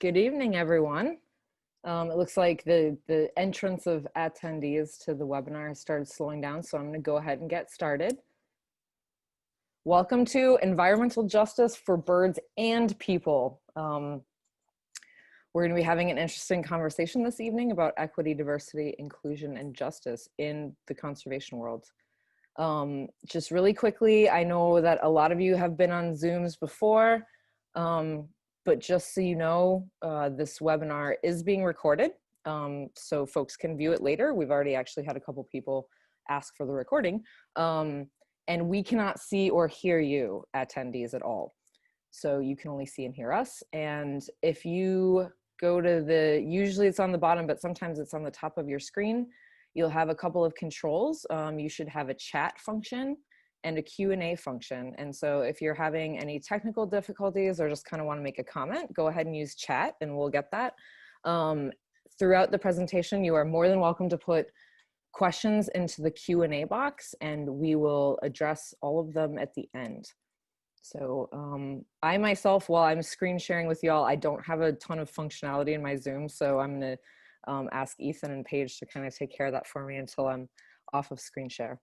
Good evening, everyone. It looks like the entrance of attendees to the webinar has started slowing down, so I'm going to go ahead and get started. Welcome to Environmental Justice for Birds and People. We're going to be having an interesting conversation this evening about equity, diversity, inclusion, and justice in the conservation world. Just really quickly, I know that a lot of you have been on Zooms before, but just so you know, this webinar is being recorded, so folks can view it later. We've already actually had a couple people ask for the recording, and we cannot see or hear you attendees at all. So you can only see and hear us. And if you go to the, usually it's on the bottom, but sometimes it's on the top of your screen, you'll have a couple of controls. You should have a chat function and a Q&A function. And so if you're having any technical difficulties or just kind of want to make a comment, go ahead and use chat and we'll get that. Throughout the presentation, you are more than welcome to put questions into the Q&A box and we will address all of them at the end. So I myself, while I'm screen sharing with y'all, I don't have a ton of functionality in my Zoom, so I'm gonna ask Ethan and Paige to kind of take care of that for me until I'm off of screen share.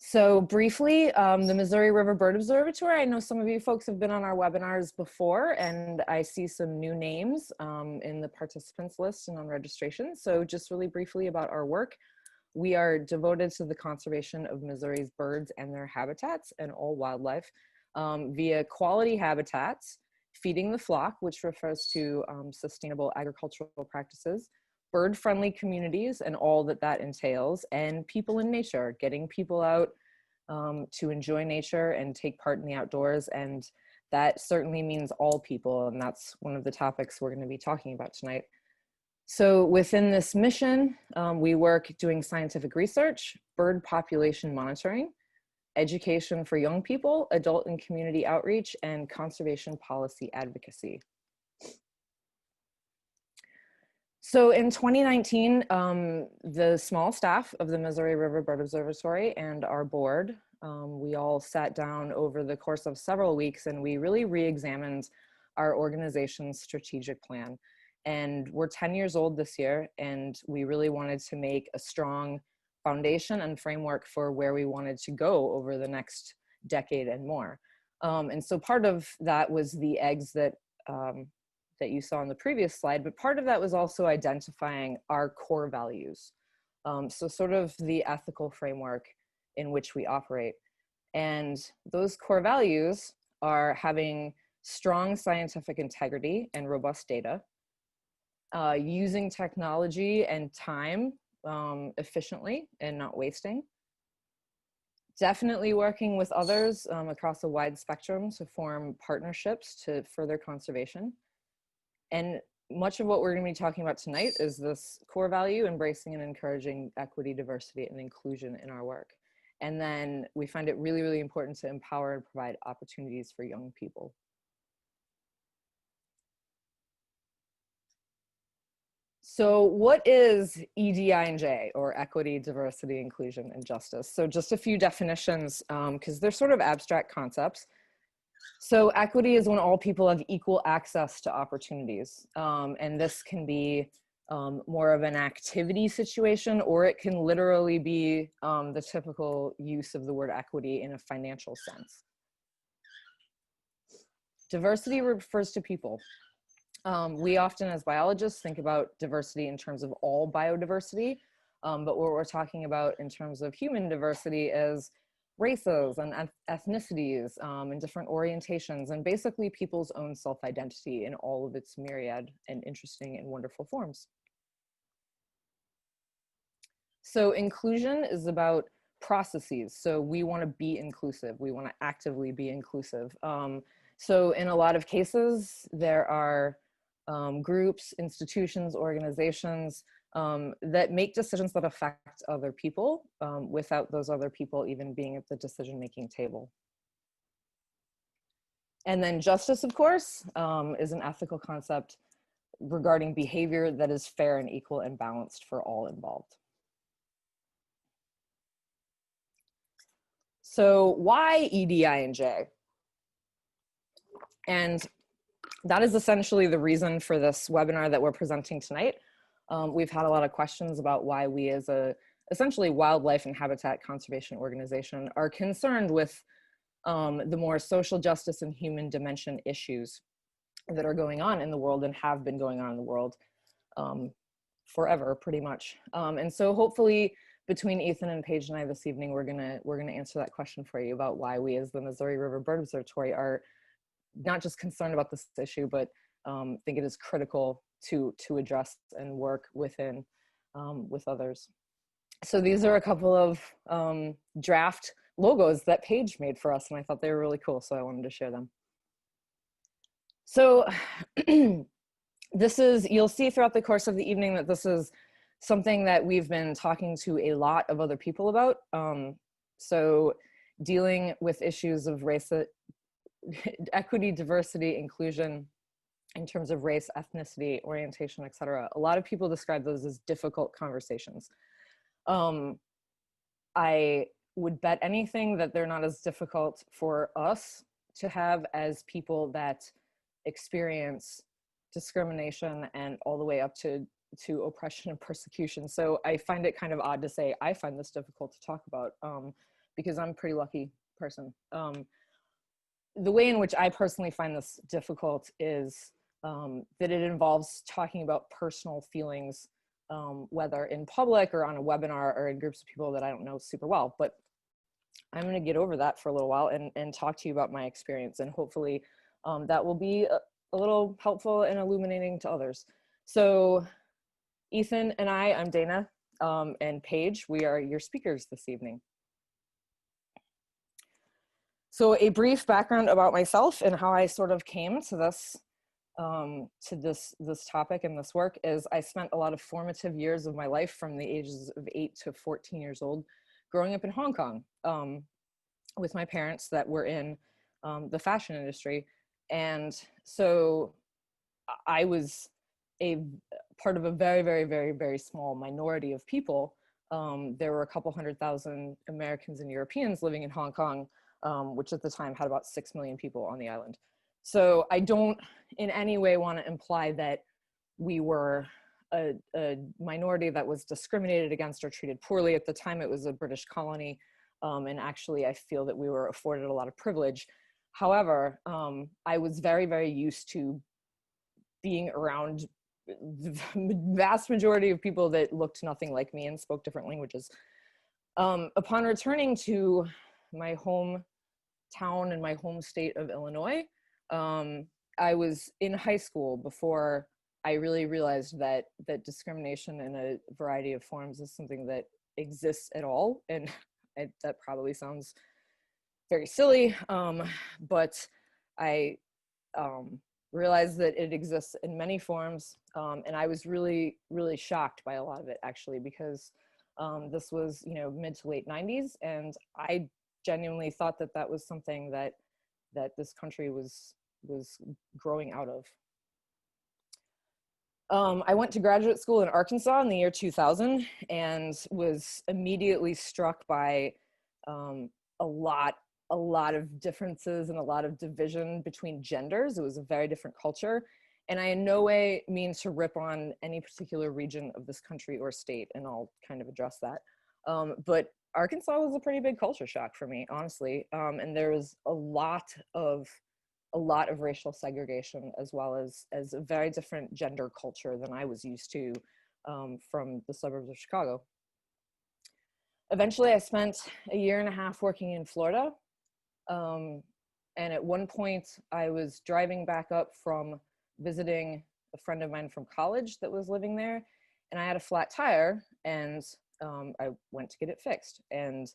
So briefly, the Missouri River Bird Observatory, I know some of you folks have been on our webinars before, and I see some new names in the participants list and on registration. So just really briefly about our work. We are devoted to the conservation of Missouri's birds and their habitats and all wildlife via quality habitats, feeding the flock, which refers to sustainable agricultural practices, bird-friendly communities and all that that entails, and people in nature, getting people out to enjoy nature and take part in the outdoors. And that certainly means all people, and that's one of the topics we're going to be talking about tonight. So within this mission, we work doing scientific research, bird population monitoring, education for young people, adult and community outreach, and conservation policy advocacy. So in 2019, the small staff of the Missouri River Bird Observatory and our board, we all sat down over the course of several weeks and we really re-examined our organization's strategic plan. And we're 10 years old this year, and we really wanted to make a strong foundation and framework for where we wanted to go over the next decade and more. And so part of that was the eggs that that you saw on the previous slide, but part of that was also identifying our core values. So sort of the ethical framework in which we operate. And those core values are having strong scientific integrity and robust data, using technology and time efficiently and not wasting, definitely working with others across a wide spectrum to form partnerships to further conservation. And much of what we're going to be talking about tonight is this core value, embracing and encouraging equity, diversity, and inclusion in our work. And then we find it really, really important to empower and provide opportunities for young people. So what is EDI&J, or equity, diversity, inclusion, and justice? So just a few definitions, because they're sort of abstract concepts. So equity is when all people have equal access to opportunities. And this can be more of an activity situation, or it can literally be the typical use of the word equity in a financial sense. Diversity refers to people. We often, as biologists, think about diversity in terms of all biodiversity, but what we're talking about in terms of human diversity is races and ethnicities and different orientations, and basically people's own self-identity in all of its myriad and interesting and wonderful forms. So inclusion is about processes. So we want to be inclusive. We want to actively be inclusive. So in a lot of cases, there are groups, institutions, organizations that make decisions that affect other people without those other people even being at the decision-making table. And then justice, of course, is an ethical concept regarding behavior that is fair and equal and balanced for all involved. So why EDI&J? And that is essentially the reason for this webinar that we're presenting tonight. We've had a lot of questions about why we as a essentially wildlife and habitat conservation organization are concerned with the more social justice and human dimension issues that are going on in the world and have been going on in the world forever, pretty much. And so hopefully between Ethan and Paige and I this evening, we're gonna answer that question for you about why we as the Missouri River Bird Observatory are not just concerned about this issue, but think it is critical to address and work within with others. So these are a couple of draft logos that Paige made for us, and I thought they were really cool, so I wanted to share them. So this is, you'll see throughout the course of the evening that this is something that we've been talking to a lot of other people about. So dealing with issues of race, equity, diversity, inclusion, in terms of race, ethnicity, orientation, etc. A lot of people describe those as difficult conversations. I would bet anything that they're not as difficult for us to have as people that experience discrimination and all the way up to oppression and persecution. So I find it kind of odd to say I find this difficult to talk about because I'm a pretty lucky person. The way in which I personally find this difficult is that it involves talking about personal feelings, whether in public or on a webinar or in groups of people that I don't know super well. But I'm going to get over that for a little while and talk to you about my experience, and hopefully that will be a little helpful and illuminating to others. So Ethan and I'm Dana, and Paige, we are your speakers this evening. So a brief background about myself and how I sort of came to this topic and this work is I spent a lot of formative years of my life from the ages of 8 to 14 years old growing up in Hong Kong with my parents that were in the fashion industry. And so I was a part of a very, very, very, very small minority of people. There were a couple 100,000 Americans and Europeans living in Hong Kong, which at the time had about 6 million people on the island. So I don't in any way want to imply that we were a minority that was discriminated against or treated poorly. At the time, it was a British colony, and actually I feel that we were afforded a lot of privilege. However, I was very, very used to being around the vast majority of people that looked nothing like me and spoke different languages. Upon returning to my hometown and my home state of Illinois, I was in high school before I really realized that discrimination in a variety of forms is something that exists at all. And that probably sounds very silly, but I realized that it exists in many forms. And I was really, really shocked by a lot of it, actually, because this was, mid to late 90s. And I genuinely thought that that was something that this country was growing out of. I went to graduate school in Arkansas in the year 2000 and was immediately struck by a lot of differences and a lot of division between genders. It was a very different culture. And I in no way mean to rip on any particular region of this country or state, and I'll kind of address that. But Arkansas was a pretty big culture shock for me, honestly. And there was a lot of racial segregation, as well as a very different gender culture than I was used to from the suburbs of Chicago. Eventually, I spent a year and a half working in Florida. And at one point, I was driving back up from visiting a friend of mine from college that was living there, and I had a flat tire, and I went to get it fixed. And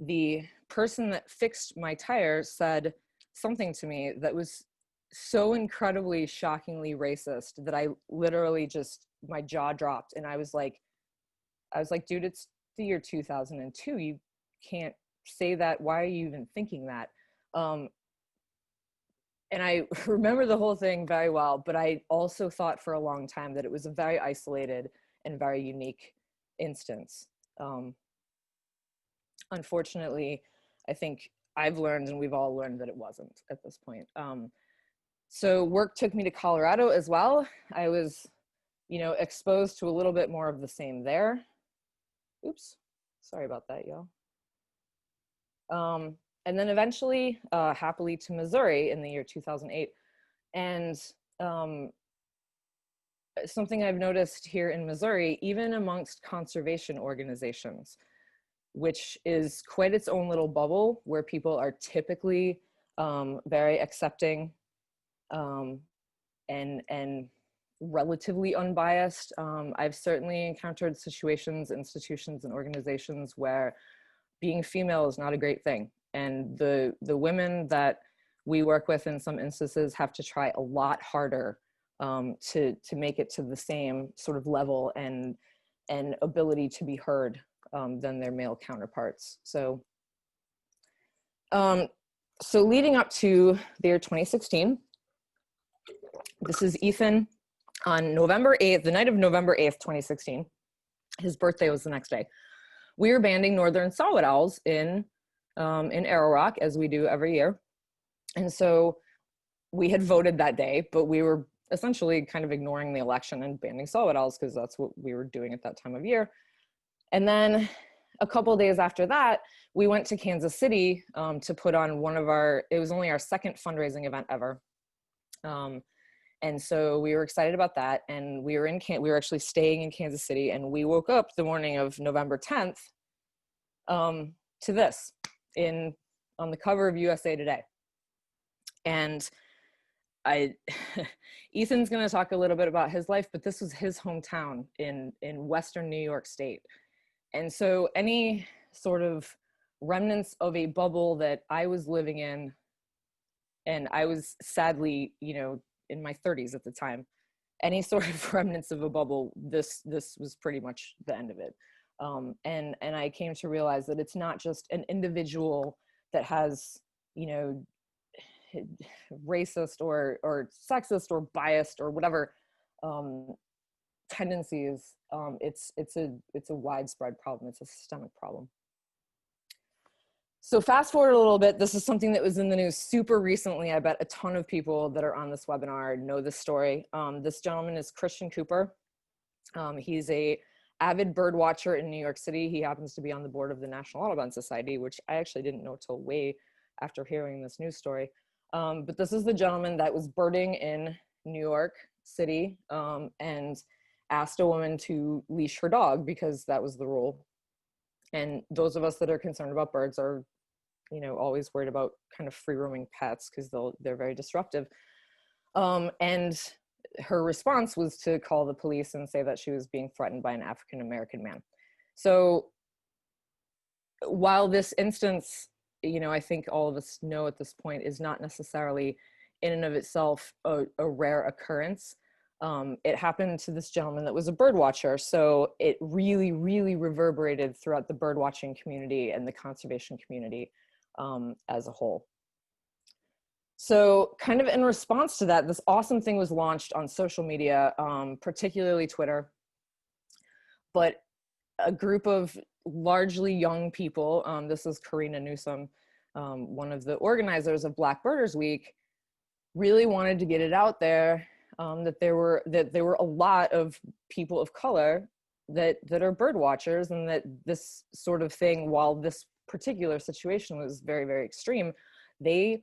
the person that fixed my tire said something to me that was so incredibly shockingly racist that I literally just, my jaw dropped, and I was like, dude, it's the year 2002. You can't say that. Why are you even thinking that? And I remember the whole thing very well, but I also thought for a long time that it was a very isolated and very unique instance. Unfortunately, I think I've learned, and we've all learned, that it wasn't at this point. So work took me to Colorado as well. I was, exposed to a little bit more of the same there. Oops, sorry about that, y'all. And then eventually, happily to Missouri in the year 2008. And something I've noticed here in Missouri, even amongst conservation organizations, which is quite its own little bubble where people are typically very accepting and relatively unbiased. I've certainly encountered situations, institutions, and organizations where being female is not a great thing. And the women that we work with in some instances have to try a lot harder to make it to the same sort of level and ability to be heard than their male counterparts. So leading up to the year 2016, this is Ethan on November 8th, the night of November 8th, 2016. His birthday was the next day. We were banding Northern Saw-Whet Owls in Arrow Rock, as we do every year. And so we had voted that day, but we were essentially kind of ignoring the election and banding Saw-Whet Owls because that's what we were doing at that time of year. And then a couple of days after that, we went to Kansas City to put on it was only our second fundraising event ever. And so we were excited about that. And we were actually staying in Kansas City, and we woke up the morning of November 10th to this on the cover of USA Today. And Ethan's going to talk a little bit about his life, but this was his hometown in Western New York State. And so any sort of remnants of a bubble that I was living in, and I was sadly, in my 30s at the time, any sort of remnants of a bubble, this was pretty much the end of it. And I came to realize that it's not just an individual that has, racist or sexist or biased or whatever tendencies. It's a widespread problem. It's a systemic problem. So fast forward a little bit, this is something that was in the news super recently. I bet a ton of people that are on this webinar know this story. This gentleman is Christian Cooper. He's a avid bird watcher in New York City. He happens to be on the board of the National Audubon Society, which I actually didn't know till way after hearing this news story. But this is the gentleman that was birding in New York City and asked a woman to leash her dog because that was the rule. And those of us that are concerned about birds are, always worried about kind of free roaming pets because they're very disruptive. And her response was to call the police and say that she was being threatened by an African-American man. So while this instance, I think all of us know at this point is not necessarily in and of itself a rare occurrence. It happened to this gentleman that was a bird watcher. So it really, really reverberated throughout the bird watching community and the conservation community as a whole. So kind of in response to that, this awesome thing was launched on social media, particularly Twitter, but a group of largely young people, this is Karina Newsom, one of the organizers of Black Birders Week, really wanted to get it out there that there were a lot of people of color that are bird watchers, and that this sort of thing, while this particular situation was very, very extreme, they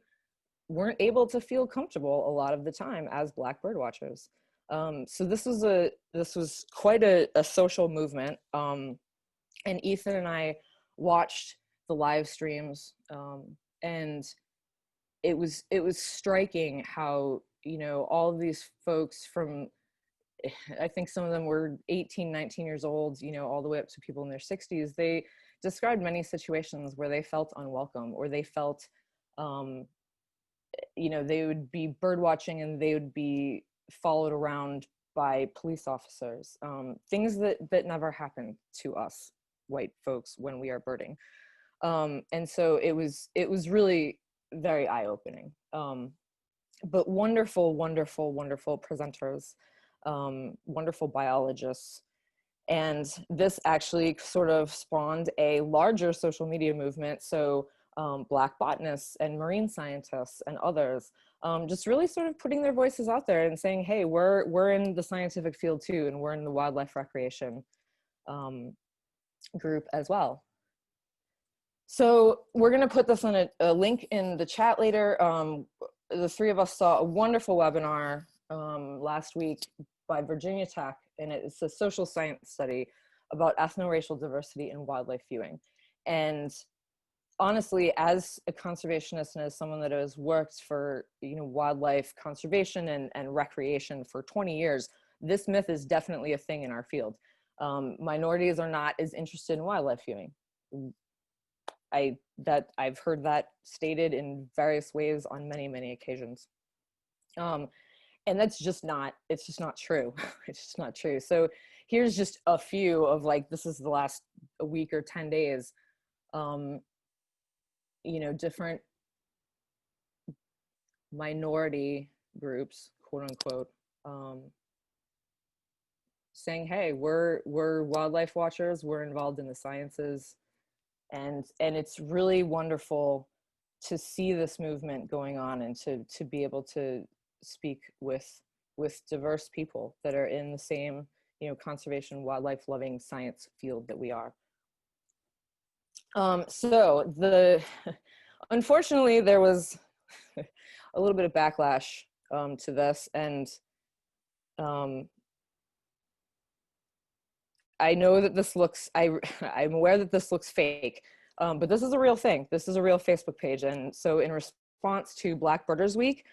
weren't able to feel comfortable a lot of the time as Black bird watchers. So this was quite a social movement. And Ethan and I watched the live streams, and it was striking how, all of these folks from, I think some of them were 18, 19 years old, all the way up to people in their 60s, they described many situations where they felt unwelcome, or they felt, they would be bird watching and they would be followed around by police officers, things that never happen to us white folks when we are birding. And so it was really very eye-opening. But wonderful, wonderful, wonderful presenters, wonderful biologists. And this actually sort of spawned a larger social media movement. So Black botanists and marine scientists and others, just really sort of putting their voices out there and saying, hey, we're in the scientific field too, and we're in the wildlife recreation group as well. So we're going to put this on a link in the chat later. The three of us saw a wonderful webinar last week by Virginia Tech, and it's a social science study about ethno-racial diversity in wildlife viewing. And honestly, as a conservationist and as someone that has worked for wildlife conservation and recreation for 20 years, this myth is definitely a thing in our field. Minorities are not as interested in wildlife viewing. I've heard that stated in various ways on many occasions. And that's just not, it's just not true. It's just not true. So here's just a few of, like, this is the last week or 10 days, different minority groups, quote unquote, saying, hey, we're wildlife watchers, we're involved in the sciences. And it's really wonderful to see this movement going on, and to be able to speak with diverse people that are in the same, conservation, wildlife loving science field that we are. So unfortunately, there was a little bit of backlash to this, and I know that this looks, I'm aware that this looks fake, but this is a real thing. This is a real Facebook page. And so in response to Black Birders Week,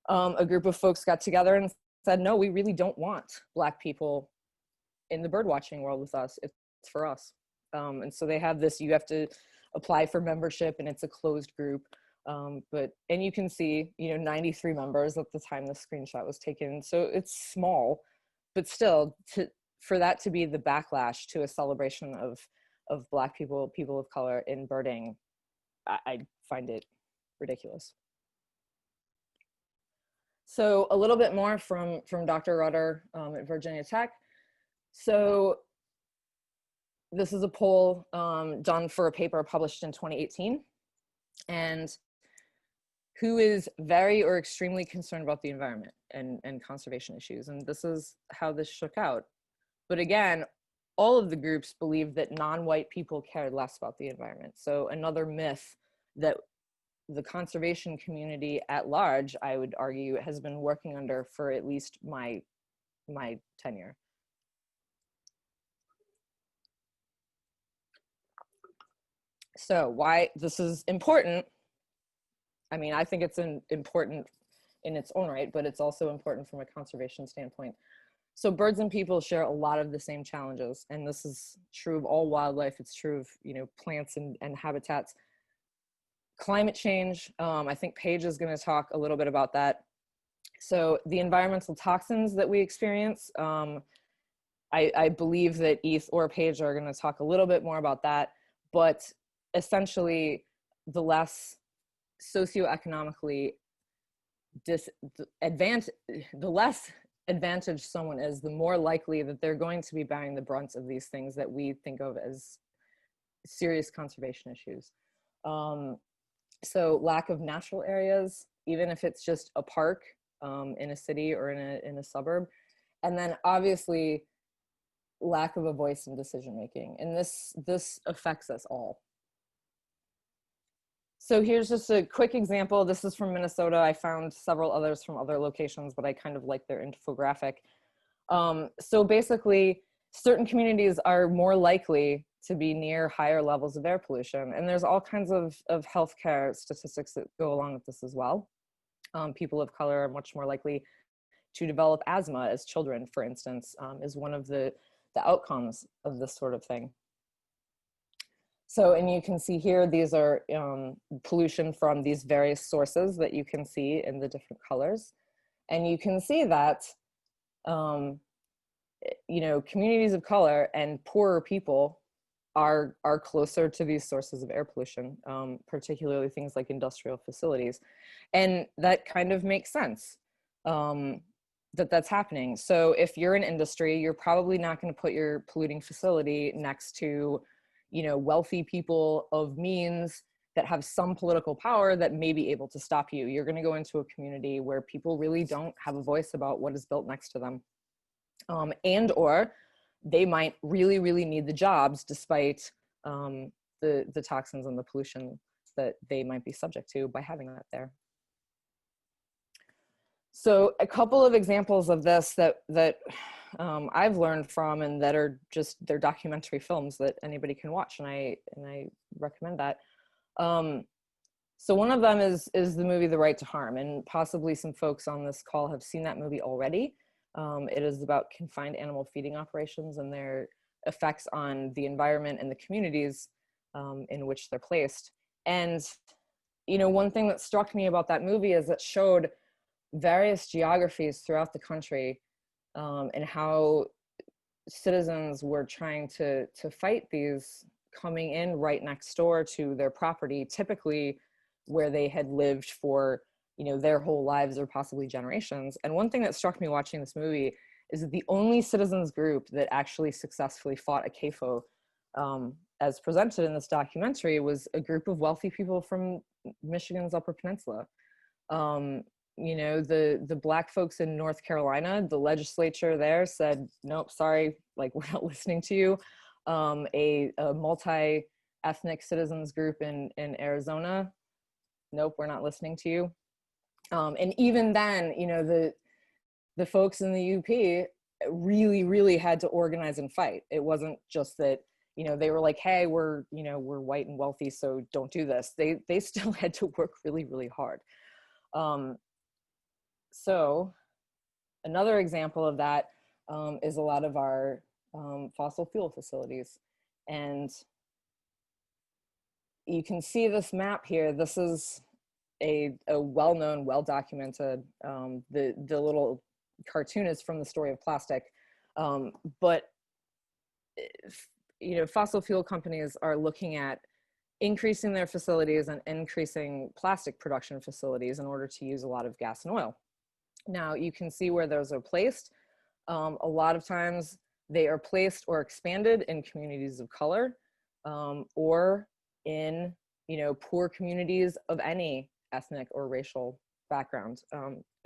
a group of folks got together and said, no, we really don't want Black people in the bird watching world with us. It's for us. And so they have this, you have to apply for membership, and it's a closed group. And you can see, 93 members at the time the screenshot was taken. So it's small, but still, for that to be the backlash to a celebration of Black people, people of color in birding, I find it ridiculous. So a little bit more from Dr. Rudder at Virginia Tech. So this is a poll done for a paper published in 2018. And who is very or extremely concerned about the environment and conservation issues. And this is how this shook out. But again, all of the groups believe that non-white people cared less about the environment. So another myth that the conservation community at large, I would argue, has been working under for at least my tenure. So why this is important, I mean, I think it's important in its own right, but it's also important from a conservation standpoint. So birds and people share a lot of the same challenges, and this is true of all wildlife. It's true of, plants and habitats. Climate change, I think Paige is going to talk a little bit about that. So the environmental toxins that we experience, I believe that Eth or Paige are going to talk a little bit more about that, but essentially the less socioeconomically the less advantaged someone is, the more likely that they're going to be bearing the brunt of these things that we think of as serious conservation issues. So lack of natural areas, even if it's just a park in a city or in a suburb, and then obviously lack of a voice in decision making, and this affects us all. So here's just a quick example. This is from Minnesota. I found several others from other locations, but I kind of like their infographic. So basically, certain communities are more likely to be near higher levels of air pollution. And there's all kinds of healthcare statistics that go along with this as well. People of color are much more likely to develop asthma as children, for instance, is one of the outcomes of this sort of thing. So, and you can see here, these are pollution from these various sources that you can see in the different colors. And you can see that, communities of color and poorer people are closer to these sources of air pollution, particularly things like industrial facilities. And that kind of makes sense that's happening. So if you're in industry, you're probably not going to put your polluting facility next to wealthy people of means that have some political power that may be able to stop you. You're going to go into a community where people really don't have a voice about what is built next to them. And or they might really, really need the jobs despite the toxins and the pollution that they might be subject to by having that there. So a couple of examples of this that I've learned from, and that are just, they're documentary films that anybody can watch, and I recommend that. So one of them is the movie The Right to Harm, and possibly some folks on this call have seen that movie already. It is about confined animal feeding operations and their effects on the environment and the communities in which they're placed. And, you know, one thing that struck me about that movie is it showed various geographies throughout the country and how citizens were trying to fight these coming in right next door to their property, typically where they had lived for, you know, their whole lives or possibly generations. And one thing that struck me watching this movie is that the only citizens group that actually successfully fought a CAFO, as presented in this documentary, was a group of wealthy people from Michigan's Upper Peninsula. You know, the Black folks in North Carolina, the legislature there said, nope, sorry, like, we're not listening to you. A multi-ethnic citizens group in Arizona, nope, we're not listening to you. And even then, you know, the folks in the UP really, really had to organize and fight. It wasn't just that, you know, they were like, hey, we're white and wealthy, so don't do this. They still had to work really, really hard. So another example of that is a lot of our fossil fuel facilities. And you can see this map here. This is a well-known, well-documented, the little cartoon is from The Story of Plastic. But, you know, fossil fuel companies are looking at increasing their facilities and increasing plastic production facilities in order to use a lot of gas and oil. Now, you can see where those are placed. A lot of times they are placed or expanded in communities of color, or in, you know, poor communities of any ethnic or racial background.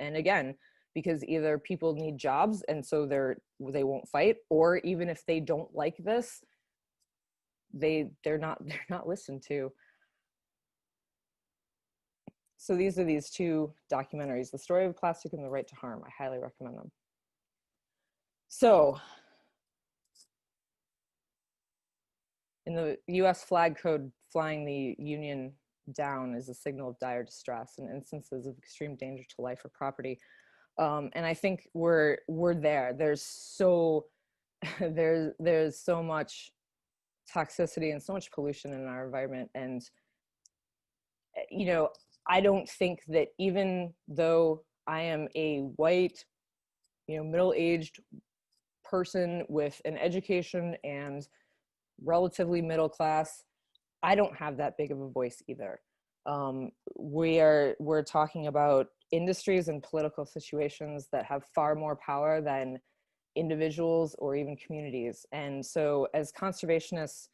And again, because either people need jobs and so they won't fight, or even if they don't like this, they're not listened to. So these are these two documentaries, The Story of Plastic and The Right to Harm. I highly recommend them. So in the US flag code, flying the Union down is a signal of dire distress in instances of extreme danger to life or property. And I think we're there. There's so there's so much toxicity and so much pollution in our environment. And, you know, I don't think that, even though I am a white, you know, middle-aged person with an education and relatively middle class, I don't have that big of a voice either. We're talking about industries and political situations that have far more power than individuals or even communities. And so as conservationists,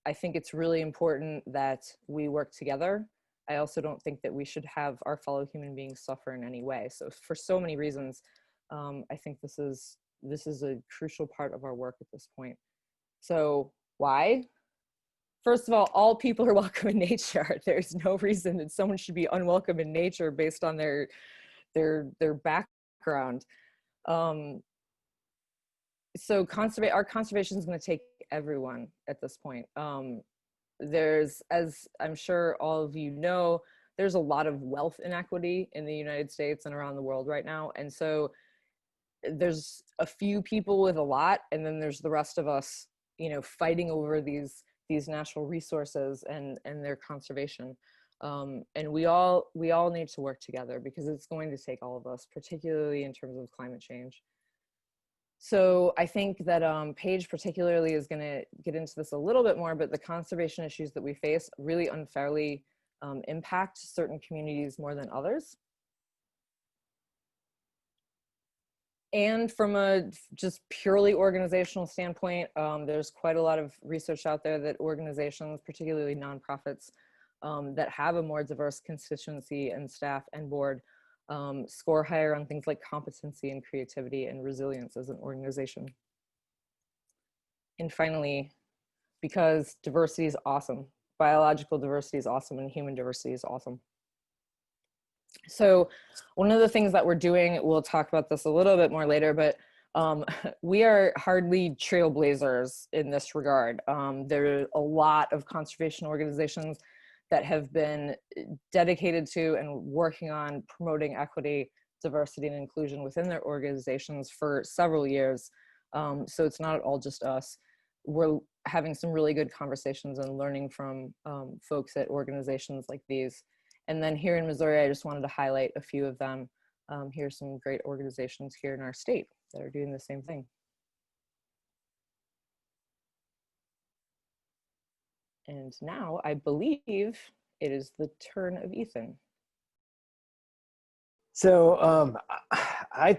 I think it's really important that we work together. I also don't think that we should have our fellow human beings suffer in any way. So for so many reasons, I think this is a crucial part of our work at this point. So why? First of all people are welcome in nature. There's no reason that someone should be unwelcome in nature based on their background. So our conservation is going to take everyone at this point. There's, as I'm sure all of you know, there's a lot of wealth inequity in the United States and around the world right now. And so there's a few people with a lot, and then there's the rest of us, you know, fighting over these natural resources and their conservation. And we all need to work together, because it's going to take all of us, particularly in terms of climate change. So I think that Paige particularly is going to get into this a little bit more, but the conservation issues that we face really unfairly impact certain communities more than others. And from a just purely organizational standpoint, there's quite a lot of research out there that organizations, particularly nonprofits, that have a more diverse constituency and staff and board score higher on things like competency and creativity and resilience as an organization. And finally, because diversity is awesome, biological diversity is awesome, and human diversity is awesome. So one of the things that we're doing, we'll talk about this a little bit more later, but we are hardly trailblazers in this regard. There are a lot of conservation organizations that have been dedicated to and working on promoting equity, diversity, and inclusion within their organizations for several years. So it's not all just us. We're having some really good conversations and learning from folks at organizations like these. And then here in Missouri, I just wanted to highlight a few of them. Here's some great organizations here in our state that are doing the same thing. And now I believe it is the turn of Ethan. So I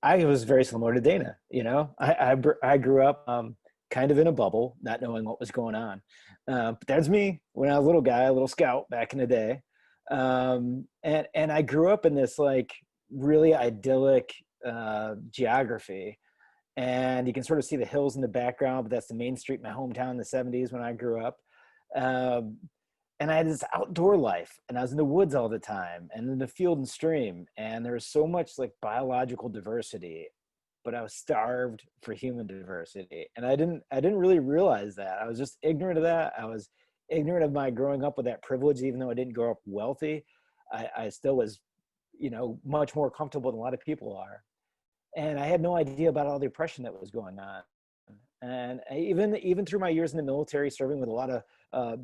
was very similar to Dana. You know, I grew up kind of in a bubble, not knowing what was going on. But that's me when I was a little guy, a little scout back in the day. And I grew up in this like really idyllic geography, and you can sort of see the hills in the background, but that's the main street in my hometown in the 70s when I grew up. And I had this outdoor life, and I was in the woods all the time and in the field and stream, and there was so much like biological diversity, but I was starved for human diversity. And I didn't really realize that. I was just ignorant of that. I was ignorant of my growing up with that privilege. Even though I didn't grow up wealthy, I still was, you know, much more comfortable than a lot of people are. And I had no idea about all the oppression that was going on. And even through my years in the military, serving with a lot of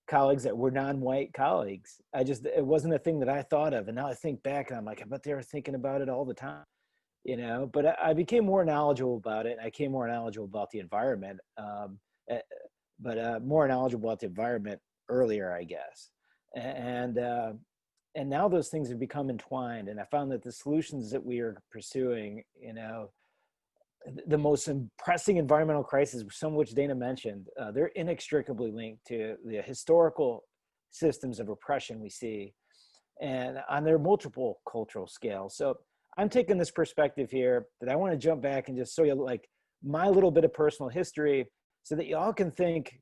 colleagues that were non-white colleagues, it wasn't a thing that I thought of. And now I think back and I'm like, I bet they were thinking about it all the time, you know. But I became more knowledgeable about it. And I became more knowledgeable about the environment, but more knowledgeable about the environment earlier, I guess. And now those things have become entwined. And I found that the solutions that we are pursuing, you know, the most pressing environmental crises, some of which Dana mentioned, they're inextricably linked to the historical systems of oppression we see, and on their multiple cultural scales. So I'm taking this perspective here that I want to jump back and just show you like my little bit of personal history so that y'all can think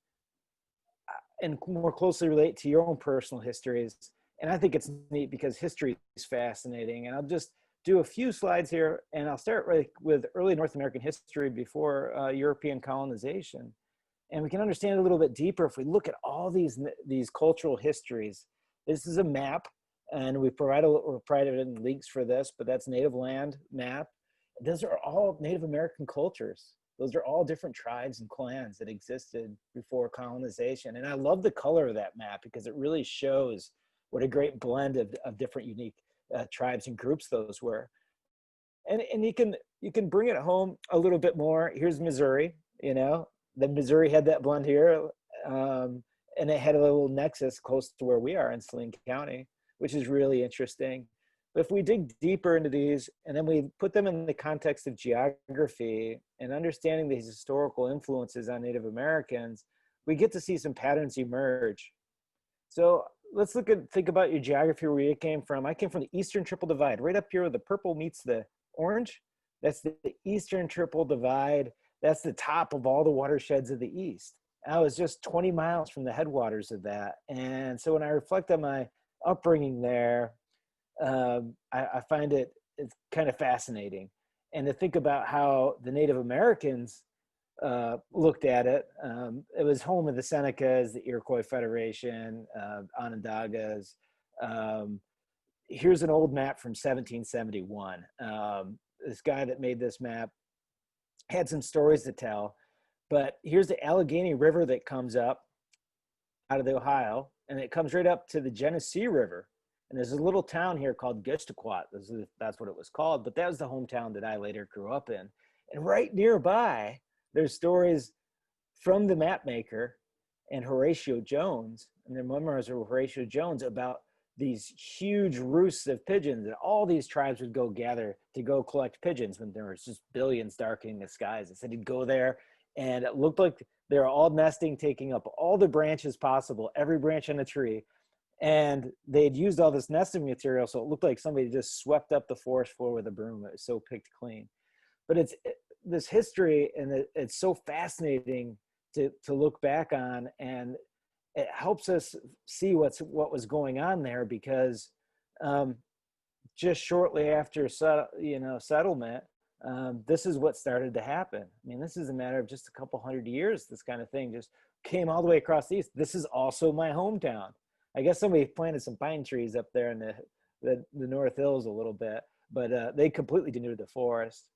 and more closely relate to your own personal histories. And I think it's neat because history is fascinating. And I'll just do a few slides here, and I'll start with early North American history before European colonization. And we can understand a little bit deeper if we look at all these cultural histories. This is a map, and we're provided links for this, but that's native land map. Those are all Native American cultures. Those are all different tribes and clans that existed before colonization. And I love the color of that map because it really shows what a great blend of different unique tribes and groups those were. And you can bring it home a little bit more. Here's Missouri, you know, then Missouri had that blend here, and it had a little nexus close to where we are in Saline County, which is really interesting. But if we dig deeper into these and then we put them in the context of geography and understanding these historical influences on Native Americans, we get to see some patterns emerge. So let's think about your geography, where you came from. I came from the Eastern Triple Divide, right up here where the purple meets the orange. That's the Eastern Triple Divide. That's the top of all the watersheds of the East. I was just 20 miles from the headwaters of that. And so when I reflect on my upbringing there, I find it's kind of fascinating. And to think about how the Native Americans looked at it. It was home of the Senecas, the Iroquois Federation, Onondagas. Here's an old map from 1771. This guy that made this map had some stories to tell, but here's the Allegheny River that comes up out of the Ohio, and it comes right up to the Genesee River. And there's a little town here called Gistaquat. That's what it was called, but that was the hometown that I later grew up in. And right nearby, there's stories from the map maker and Horatio Jones and their memoirs of Horatio Jones about these huge roosts of pigeons, and all these tribes would go gather to go collect pigeons when there was just billions darkening the skies. It said he'd go there, and it looked like they were all nesting, taking up all the branches possible, every branch on a tree. And they'd used all this nesting material, so it looked like somebody just swept up the forest floor with a broom. It was so picked clean. But this history, and it's so fascinating to look back on, and it helps us see what was going on there, because just shortly after settlement, this is what started to happen. I mean, this is a matter of just a couple hundred years. This kind of thing just came all the way across the east. This is also my hometown. I guess somebody planted some pine trees up there in the North Hills a little bit, but they completely denuded the forest.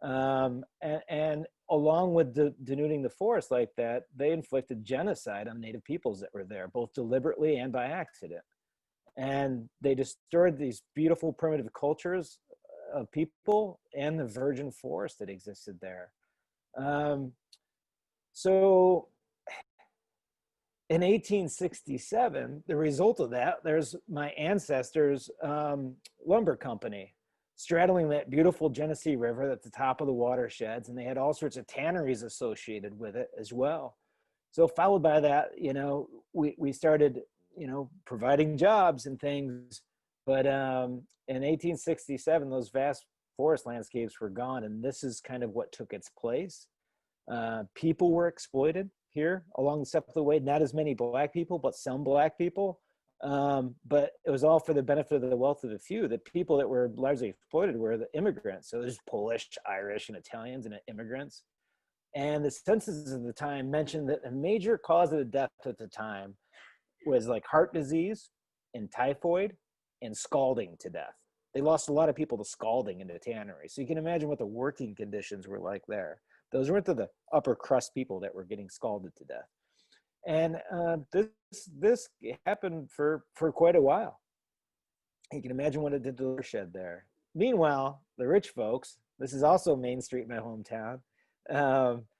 And along with denuding the forest like that, they inflicted genocide on native peoples that were there, both deliberately and by accident. And they destroyed these beautiful primitive cultures of people and the virgin forest that existed there. So in 1867, the result of that, there's my ancestors' lumber company straddling that beautiful Genesee River at the top of the watersheds, and they had all sorts of tanneries associated with it as well. So followed by that, we started, providing jobs and things. But in 1867, those vast forest landscapes were gone, and this is kind of what took its place. People were exploited here along the step of the way. Not as many Black people, but some Black people. But it was all for the benefit of the wealth of the few. The people that were largely exploited were the immigrants. So there's Polish, Irish, and Italians and immigrants. And the censuses of the time mentioned that a major cause of the death at the time was like heart disease and typhoid and scalding to death. They lost a lot of people to scalding in the tannery. So you can imagine what the working conditions were like there. Those weren't the upper crust people that were getting scalded to death. And this happened for quite a while. You can imagine what it did to the watershed there. Meanwhile, the rich folks, this is also Main Street, my hometown.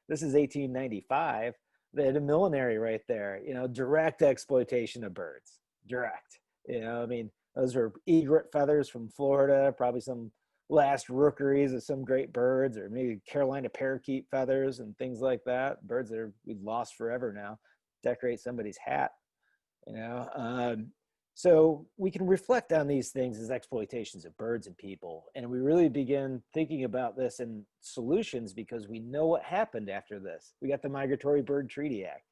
This is 1895. They had a millinery right there, direct exploitation of birds, direct. I mean, those were egret feathers from Florida, probably some last rookeries of some great birds, or maybe Carolina parakeet feathers and things like that. Birds that we've lost forever now. Decorate somebody's hat, so we can reflect on these things as exploitations of birds and people, and we really begin thinking about this in solutions because we know what happened after this. We got the Migratory Bird Treaty Act,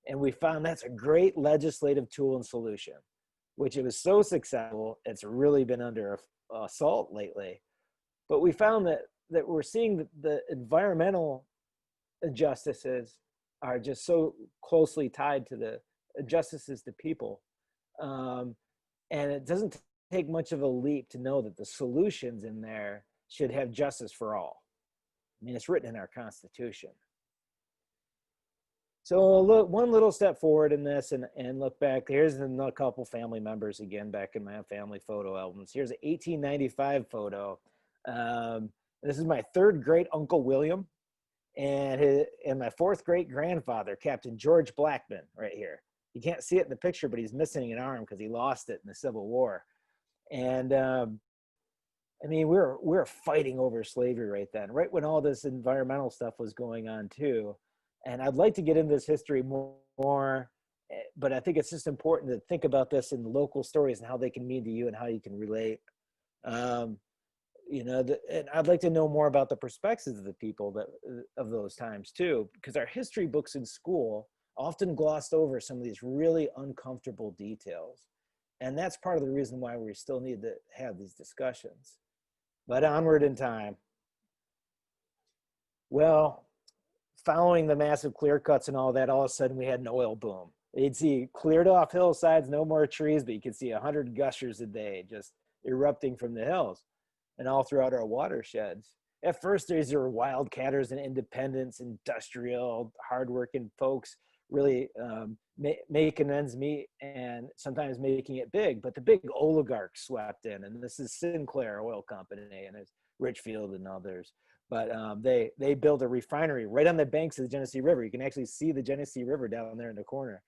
and we found that's a great legislative tool and solution, which it was so successful, it's really been under assault lately. But we found that we're seeing the environmental injustices are just so closely tied to the injustices to people. And it doesn't take much of a leap to know that the solutions in there should have justice for all. I mean, it's written in our Constitution. So one little step forward in this and look back. Here's a couple family members again back in my family photo albums. Here's an 1895 photo. This is my third great Uncle William. And my fourth great grandfather, Captain George Blackman, right here. You can't see it in the picture, but he's missing an arm because he lost it in the Civil War. And I mean, we're fighting over slavery right then, right when all this environmental stuff was going on too. And I'd like to get into this history more, but I think it's just important to think about this in local stories and how they can mean to you and how you can relate. And I'd like to know more about the perspectives of the people of those times too, because our history books in school often glossed over some of these really uncomfortable details. And that's part of the reason why we still need to have these discussions. But onward in time. Well, following the massive clear cuts and all that, all of a sudden we had an oil boom. You'd see cleared off hillsides, no more trees, but you could see 100 gushers a day just erupting from the hills and all throughout our watersheds. At first, these were wildcatters and independents, industrial, hardworking folks, really making ends meet and sometimes making it big. But the big oligarchs swept in, and this is Sinclair Oil Company and it's Richfield and others. But they built a refinery right on the banks of the Genesee River. You can actually see the Genesee River down there in the corner.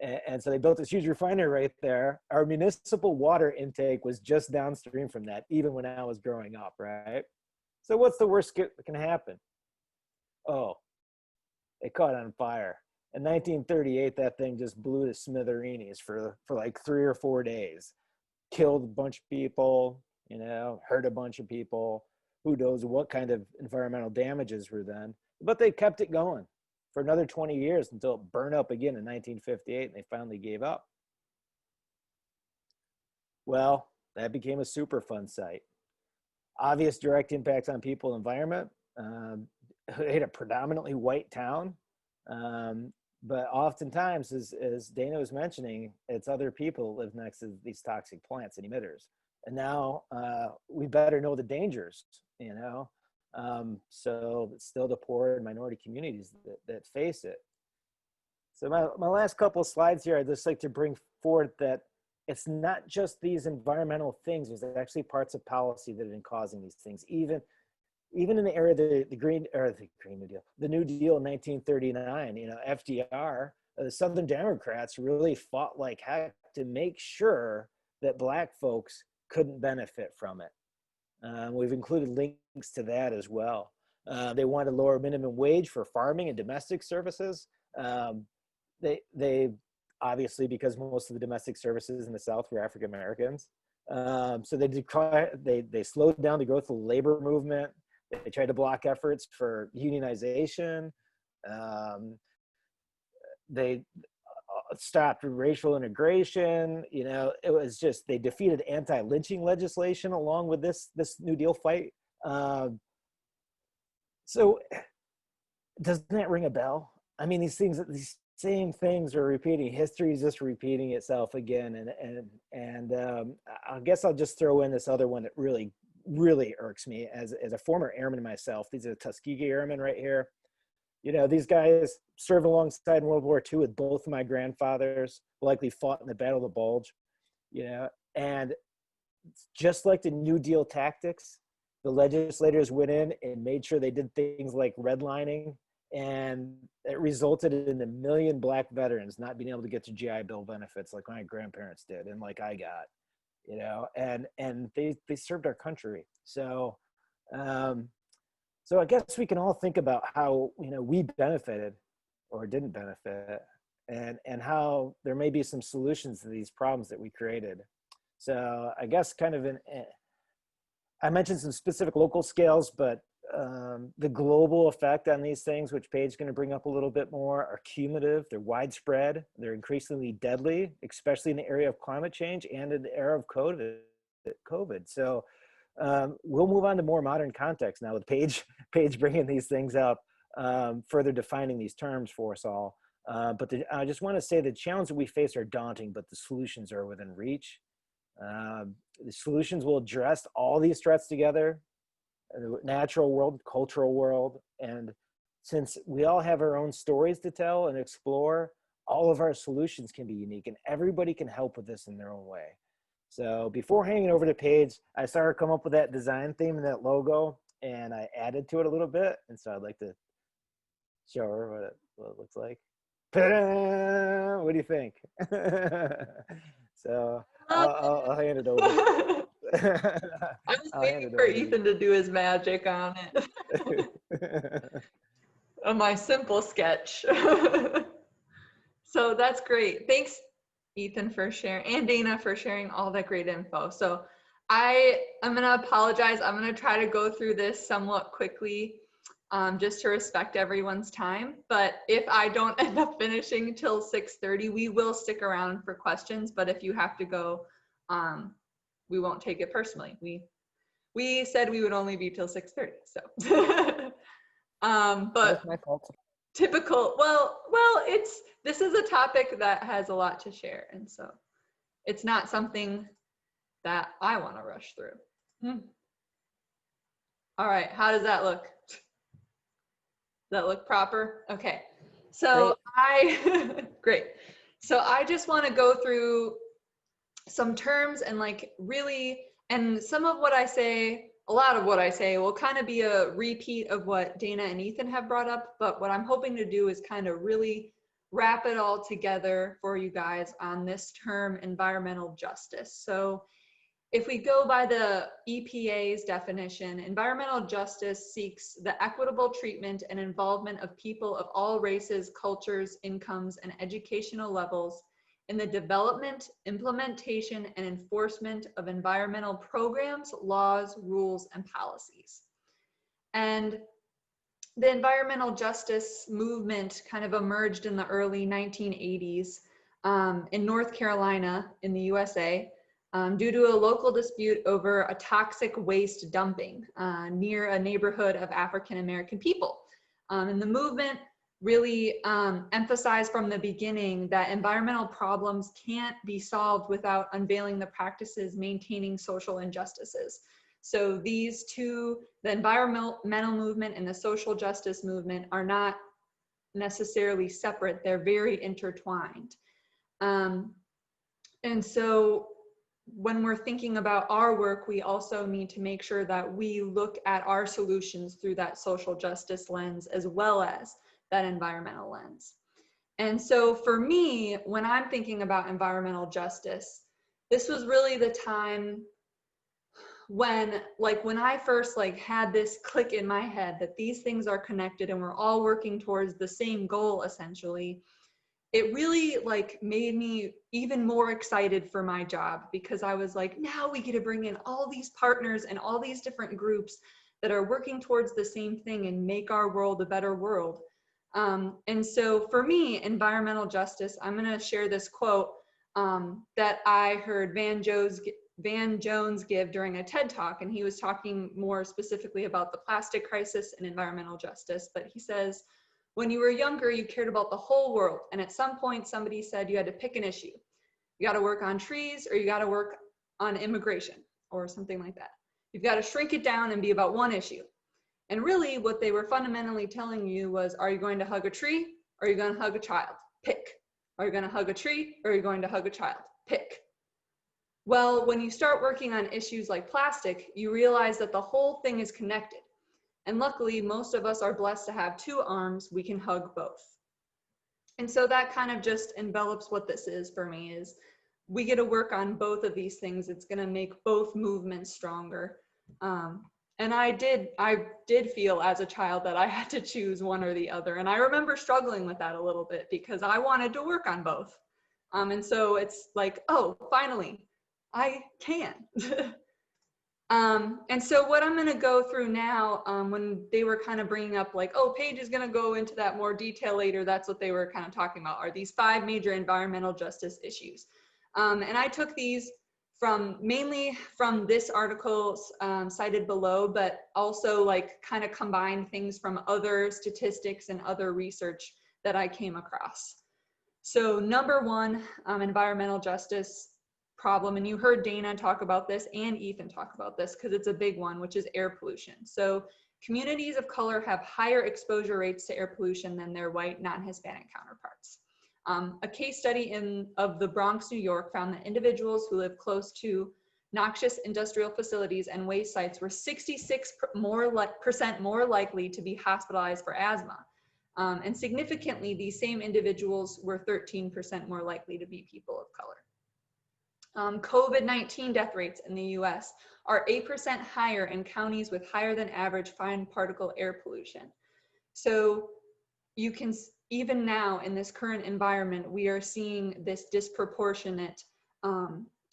And so they built this huge refinery right there. Our municipal water intake was just downstream from that, even when I was growing up, right? So what's the worst that can happen? Oh, it caught on fire. In 1938, that thing just blew to smithereens for like 3 or 4 days. Killed a bunch of people, you know, hurt a bunch of people. Who knows what kind of environmental damages were then. But they kept it going for another 20 years until it burned up again in 1958 and they finally gave up. Well, that became a Superfund site. Obvious direct impacts on people and environment. It had a predominantly white town. But oftentimes, as Dana was mentioning, it's other people live next to these toxic plants and emitters. And now we better know the dangers, you know? So it's still the poor and minority communities that face it. So my last couple of slides here, I'd just like to bring forward that it's not just these environmental things, there's actually parts of policy that have been causing these things. Even in the area of the Green New Deal, the New Deal in 1939, you know, FDR, the Southern Democrats really fought like heck to make sure that Black folks couldn't benefit from it. We've included links to that as well. They wanted lower minimum wage for farming and domestic services. They obviously, because most of the domestic services in the South were African Americans, so they slowed down the growth of the labor movement. They tried to block efforts for unionization. They stopped racial integration. You know, it was just, they defeated anti-lynching legislation along with this New Deal fight. So doesn't that ring a bell? I mean, these same things are repeating. History is just repeating itself again. And I guess I'll just throw in this other one that really irks me as a former airman myself. These are the Tuskegee Airmen right here. You know, these guys served alongside in World War II with both of my grandfathers, likely fought in the Battle of the Bulge, you know, and just like the New Deal tactics, the legislators went in and made sure they did things like redlining, and it resulted in 1 million Black veterans not being able to get to GI Bill benefits like my grandparents did and like I got. You know, and they served our country. So, so I guess we can all think about how, you know, we benefited or didn't benefit, and how there may be some solutions to these problems that we created. So I guess kind of I mentioned some specific local scales, but the global effect on these things, which Paige is going to bring up a little bit more, are cumulative. They're widespread. They're increasingly deadly, especially in the area of climate change and in the era of COVID. So we'll move on to more modern context now with Paige bringing these things up, further defining these terms for us all. But I just want to say the challenges that we face are daunting, but the solutions are within reach. The solutions will address all these threats together. The natural world, cultural world, and since we all have our own stories to tell and explore, all of our solutions can be unique and everybody can help with this in their own way. So before handing it over to Paige, I started to come up with that design theme and that logo, and I added to it a little bit, and so I'd like to show her what it looks like. Ta-da! What do you think? So I'll hand it over. I was waiting for Ethan to do his magic on it. On my simple sketch. So that's great. Thanks, Ethan, for sharing, and Dana for sharing all that great info. So I'm going to apologize. I'm going to try to go through this somewhat quickly, just to respect everyone's time. But if I don't end up finishing till 6:30, we will stick around for questions. But if you have to go, we won't take it personally. We said we would only be till 6:30, so. But That's my fault. Typical. Well, this is a topic that has a lot to share, and so it's not something that I want to rush through. All right, how does that look? Does that look proper? Okay. So great. So I just want to go through some terms and and some of what I say, a lot of what I say will kind of be a repeat of what Dana and Ethan have brought up, but what I'm hoping to do is kind of really wrap it all together for you guys on this term, environmental justice. So if we go by the EPA's definition, environmental justice seeks the equitable treatment and involvement of people of all races, cultures, incomes, and educational levels in the development, implementation, and enforcement of environmental programs, laws, rules, and policies. And the environmental justice movement kind of emerged in the early 1980s in North Carolina in the USA. Due to a local dispute over a toxic waste dumping near a neighborhood of African American people. And the movement really emphasized from the beginning that environmental problems can't be solved without unveiling the practices maintaining social injustices. So these two, the environmental movement and the social justice movement, are not necessarily separate. They're very intertwined. And so when we're thinking about our work, we also need to make sure that we look at our solutions through that social justice lens as well as that environmental lens. And so for me, when I'm thinking about environmental justice, this was really the time when I first had this click in my head that these things are connected and we're all working towards the same goal essentially. It really made me even more excited for my job, because I was like, now we get to bring in all these partners and all these different groups that are working towards the same thing and make our world a better world. And so for me, environmental justice, I'm going to share this quote that I heard Van Jones give during a TED Talk, and he was talking more specifically about the plastic crisis and environmental justice. But he says, when you were younger, you cared about the whole world. And at some point, somebody said you had to pick an issue. You got to work on trees, or you got to work on immigration, or something like that. You've got to shrink it down and be about one issue. And really what they were fundamentally telling you was, are you going to hug a tree, or are you going to hug a child? Pick. Are you going to hug a tree, or are you going to hug a child? Pick. Well, when you start working on issues like plastic, you realize that the whole thing is connected. And luckily, most of us are blessed to have two arms. We can hug both. And so that kind of just envelops what this is for me, is we get to work on both of these things. It's going to make both movements stronger. And I did feel as a child that I had to choose one or the other. And I remember struggling with that a little bit, because I wanted to work on both. And so it's like, oh, finally, I can. And so what I'm going to go through now, when they were kind of bringing up oh, Paige is going to go into that more detail later. That's what they were kind of talking about, are these 5 major environmental justice issues. And I took these mainly from this article cited below, but also kind of combined things from other statistics and other research that I came across. So number 1, environmental justice problem, and you heard Dana talk about this and Ethan talk about this because it's a big one, which is air pollution. So communities of color have higher exposure rates to air pollution than their white non-Hispanic counterparts. A case study of the Bronx, New York found that individuals who live close to noxious industrial facilities and waste sites were 66% more likely to be hospitalized for asthma. And significantly, these same individuals were 13% more likely to be people of color. COVID-19 death rates in the US are 8% higher in counties with higher than average fine particle air pollution. So you can, even now in this current environment, we are seeing this disproportionate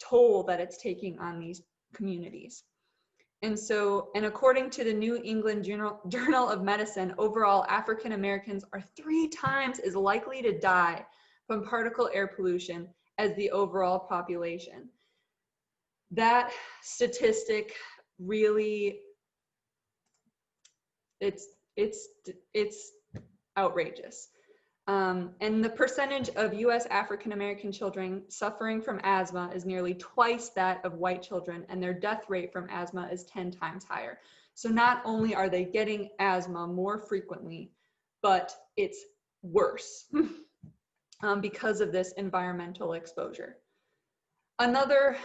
toll that it's taking on these communities. And so, and according to the New England Journal of Medicine, overall African Americans are 3 times as likely to die from particle air pollution as the overall population. That statistic really, it's outrageous. And the percentage of US African American children suffering from asthma is nearly twice that of white children, and their death rate from asthma is 10 times higher. So not only are they getting asthma more frequently, but it's worse. Because of this environmental exposure. Another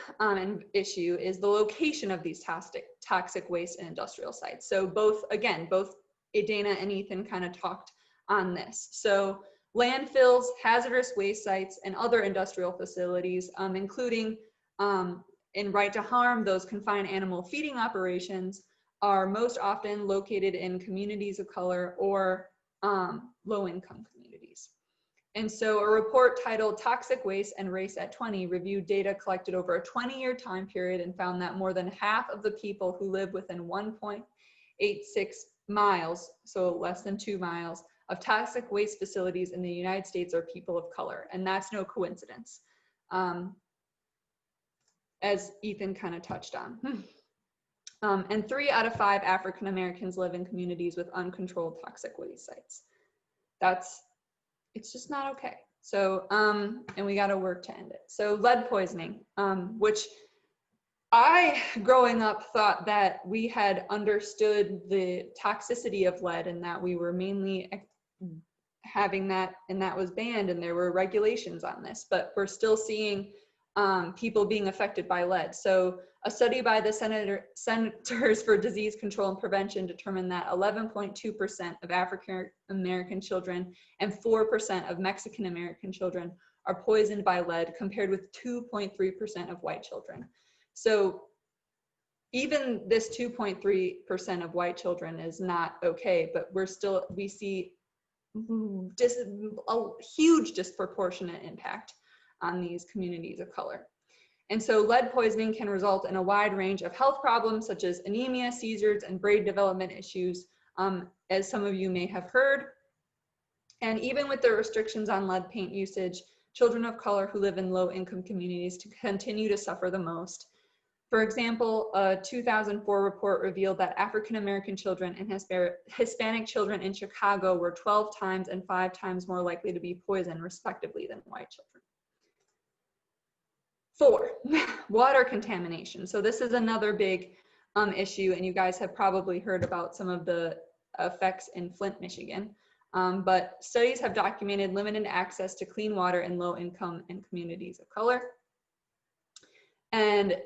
issue is the location of these toxic waste and industrial sites. So both Dana and Ethan kind of talked on this. So Landfills, hazardous waste sites, and other industrial facilities, including in right to harm, those confined animal feeding operations, are most often located in communities of color or low-income communities. And so a report titled Toxic Waste and Race at 20 reviewed data collected over a 20-year time period and found that more than half of the people who live within 1.86 miles, so less than 2 miles, of toxic waste facilities in the United States are people of color. And that's no coincidence, as Ethan kind of touched on. And 3 out of 5 African Americans live in communities with uncontrolled toxic waste sites. It's just not okay. So, and we got to work to end it. So lead poisoning, which I, growing up, thought that we had understood the toxicity of lead and that we were mainly having that, and that was banned, and there were regulations on this, but we're still seeing people being affected by lead. So a study by the Centers for Disease Control and Prevention determined that 11.2% of African American children and 4% of Mexican American children are poisoned by lead, compared with 2.3% of white children. So even this 2.3% of white children is not okay, but we see a huge disproportionate impact on these communities of color. And so lead poisoning can result in a wide range of health problems such as anemia, seizures, and brain development issues, as some of you may have heard. And even with the restrictions on lead paint usage, children of color who live in low-income communities continue to suffer the most. For example, a 2004 report revealed that African American children and Hispanic children in Chicago were 12 times and 5 times more likely to be poisoned, respectively, than white children. 4, water contamination. So this is another big issue, and you guys have probably heard about some of the effects in Flint, Michigan. But studies have documented limited access to clean water in low income and communities of color. And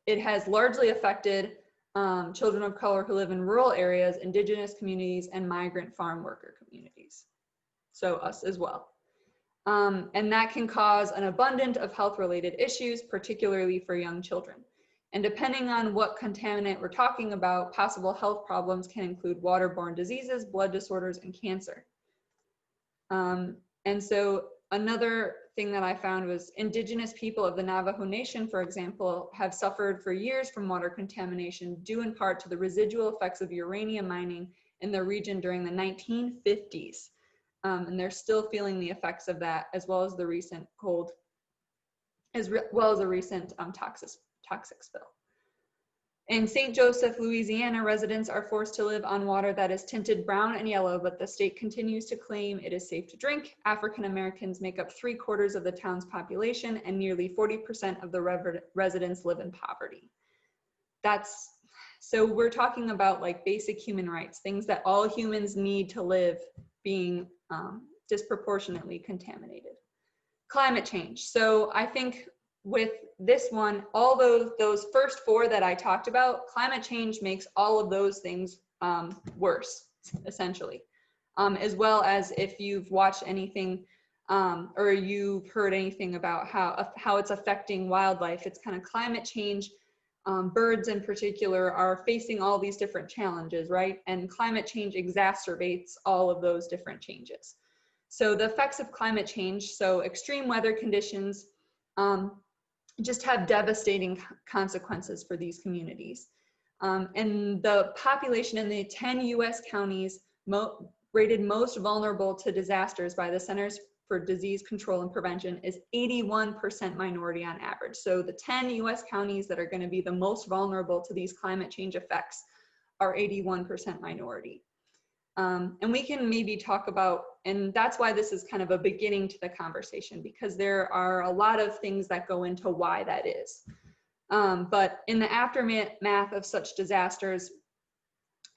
it has largely affected children of color who live in rural areas, indigenous communities, and migrant farm worker communities. So us as well. And that can cause an abundance of health-related issues, particularly for young children. And depending on what contaminant we're talking about, possible health problems can include waterborne diseases, blood disorders, and cancer. And so another thing that I found was indigenous people of the Navajo Nation, for example, have suffered for years from water contamination, due in part to the residual effects of uranium mining in the region during the 1950s. And they're still feeling the effects of that, as well as the recent toxic spill. In St. Joseph, Louisiana, residents are forced to live on water that is tinted brown and yellow, but the state continues to claim it is safe to drink. African Americans make up 3/4 of the town's population, and nearly 40% of the residents live in poverty. So we're talking about like basic human rights, things that all humans need to live, being disproportionately contaminated. Climate change. So I think with this one, all those first 4 that I talked about, climate change makes all of those things worse, essentially. As well as if you've watched anything or you've heard anything about how it's affecting wildlife, it's kind of climate change. Birds in particular are facing all these different challenges, right? And climate change exacerbates all of those different changes. So the effects of climate change, so extreme weather conditions, just have devastating consequences for these communities. And the population in the 10 US counties rated most vulnerable to disasters by the Centers for Disease Control and Prevention is 81% minority on average. So the 10 US counties that are going to be the most vulnerable to these climate change effects are 81% minority. And we can maybe talk about, and that's why this is kind of a beginning to the conversation, because there are a lot of things that go into why that is. But in the aftermath of such disasters,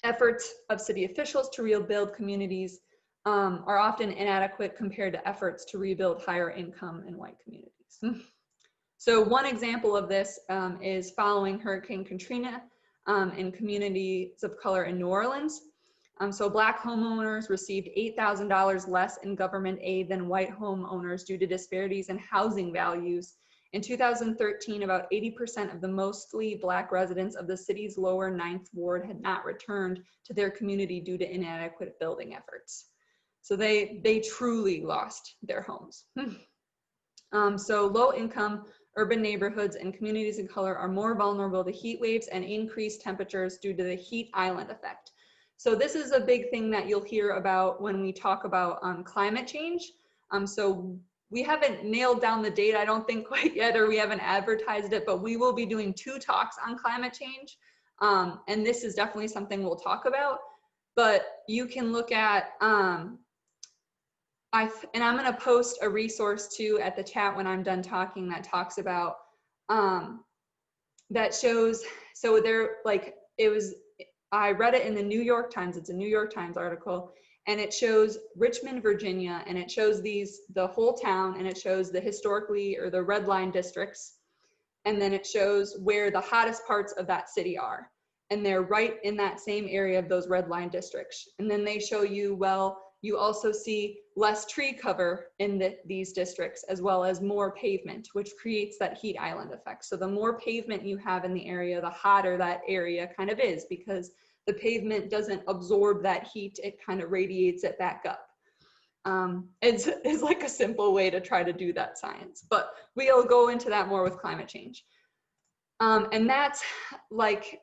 efforts of city officials to rebuild communities are often inadequate compared to efforts to rebuild higher income and white communities. So one example of this is following Hurricane Katrina in communities of color in New Orleans. So Black homeowners received $8,000 less in government aid than white homeowners due to disparities in housing values. In 2013, about 80% of the mostly Black residents of the city's lower 9th ward had not returned to their community due to inadequate building efforts. So they truly lost their homes. So low income urban neighborhoods and communities of color are more vulnerable to heat waves and increased temperatures due to the heat island effect. So this is a big thing that you'll hear about when we talk about climate change. So we haven't nailed down the date, I don't think quite yet, or we haven't advertised it, but we will be doing 2 talks on climate change. And this is definitely something we'll talk about, but you can look at, and I'm gonna post a resource too at the chat when I'm done talking that talks about, that shows, so there, like, I read it in the New York Times, it's a New York Times article, and it shows Richmond, Virginia, and it shows the whole town, and it shows the historically, or the red line districts, and then it shows where the hottest parts of that city are. And they're right in that same area of those red line districts. And then they show you, well, you also see less tree cover in these districts, as well as more pavement, which creates that heat island effect. So the more pavement you have in the area, the hotter that area kind of is, because the pavement doesn't absorb that heat, it kind of radiates it back up. It's like a simple way to try to do that science, but we'll go into that more with climate change. And that's like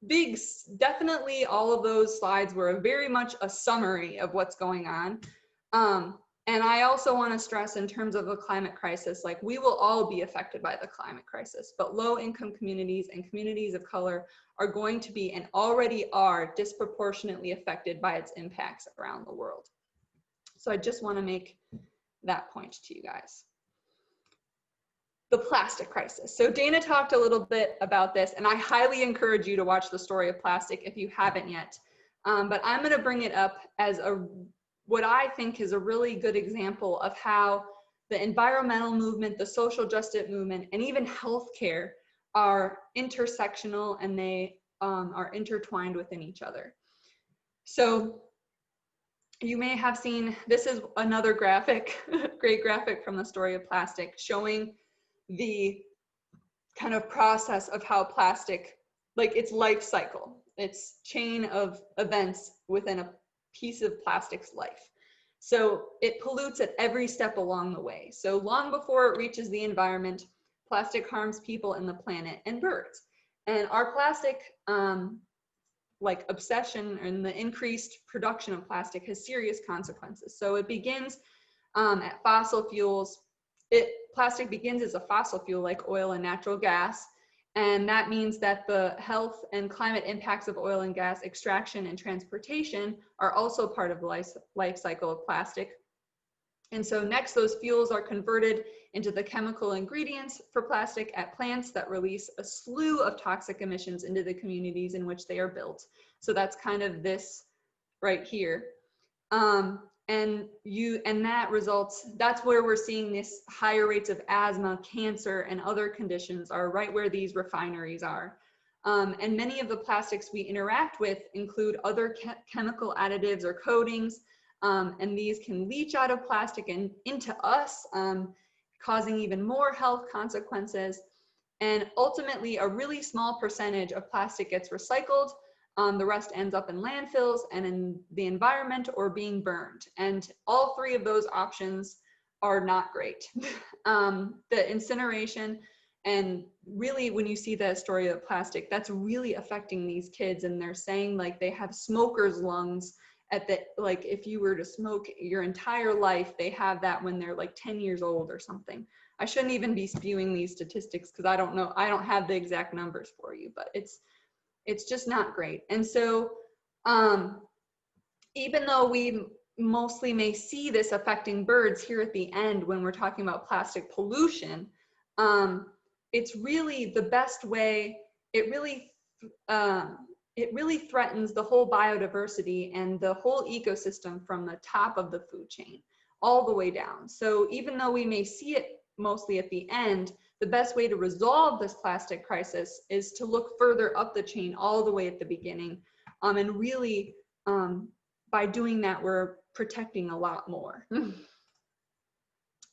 big, definitely all of those slides were very much a summary of what's going on. And I also want to stress in terms of the climate crisis, like we will all be affected by the climate crisis, but low income communities and communities of color are going to be, and already are, disproportionately affected by its impacts around the world. So I just want to make that point to you guys. The plastic crisis. So Dana talked a little bit about this, and I highly encourage you to watch The Story of Plastic if you haven't yet. But I'm going to bring it up as what I think is a really good example of how the environmental movement, the social justice movement, and even healthcare are intersectional, and they are intertwined within each other. So you may have seen, this is another graphic, great graphic from The Story of Plastic, showing the kind of process of how plastic, like its life cycle, its chain of events within a piece of plastic's life. So it pollutes at every step along the way. So long before it reaches the environment, plastic harms people and the planet and birds. And our plastic like obsession and the increased production of plastic has serious consequences. So it begins at fossil fuels. Plastic begins as a fossil fuel like oil and natural gas. And that means that the health and climate impacts of oil and gas extraction and transportation are also part of the life cycle of plastic. And so next, those fuels are converted into the chemical ingredients for plastic at plants that release a slew of toxic emissions into the communities in which they are built. So that's kind of this right here. And that results, that's where we're seeing this higher rates of asthma, cancer, and other conditions are right where these refineries are. And many of the plastics we interact with include other chemical additives or coatings, and these can leach out of plastic and into us, causing even more health consequences. And ultimately, a really small percentage of plastic gets recycled. The rest ends up in landfills and in the environment or being burned. And all three of those options are not great. The incineration, and really when you see the story of plastic, that's really affecting these kids. And they're saying like they have smoker's lungs at the, like if you were to smoke your entire life, they have that when they're like 10 years old or something. I shouldn't even be spewing these statistics because I don't know, I don't have the exact numbers for you, but it's just not great. And so even though we mostly may see this affecting birds here at the end when we're talking about plastic pollution, it's really the best way. It really threatens the whole biodiversity and the whole ecosystem from the top of the food chain all the way down. So even though we may see it mostly at the end, the best way to resolve this plastic crisis is to look further up the chain all the way at the beginning, and really by doing that, we're protecting a lot more.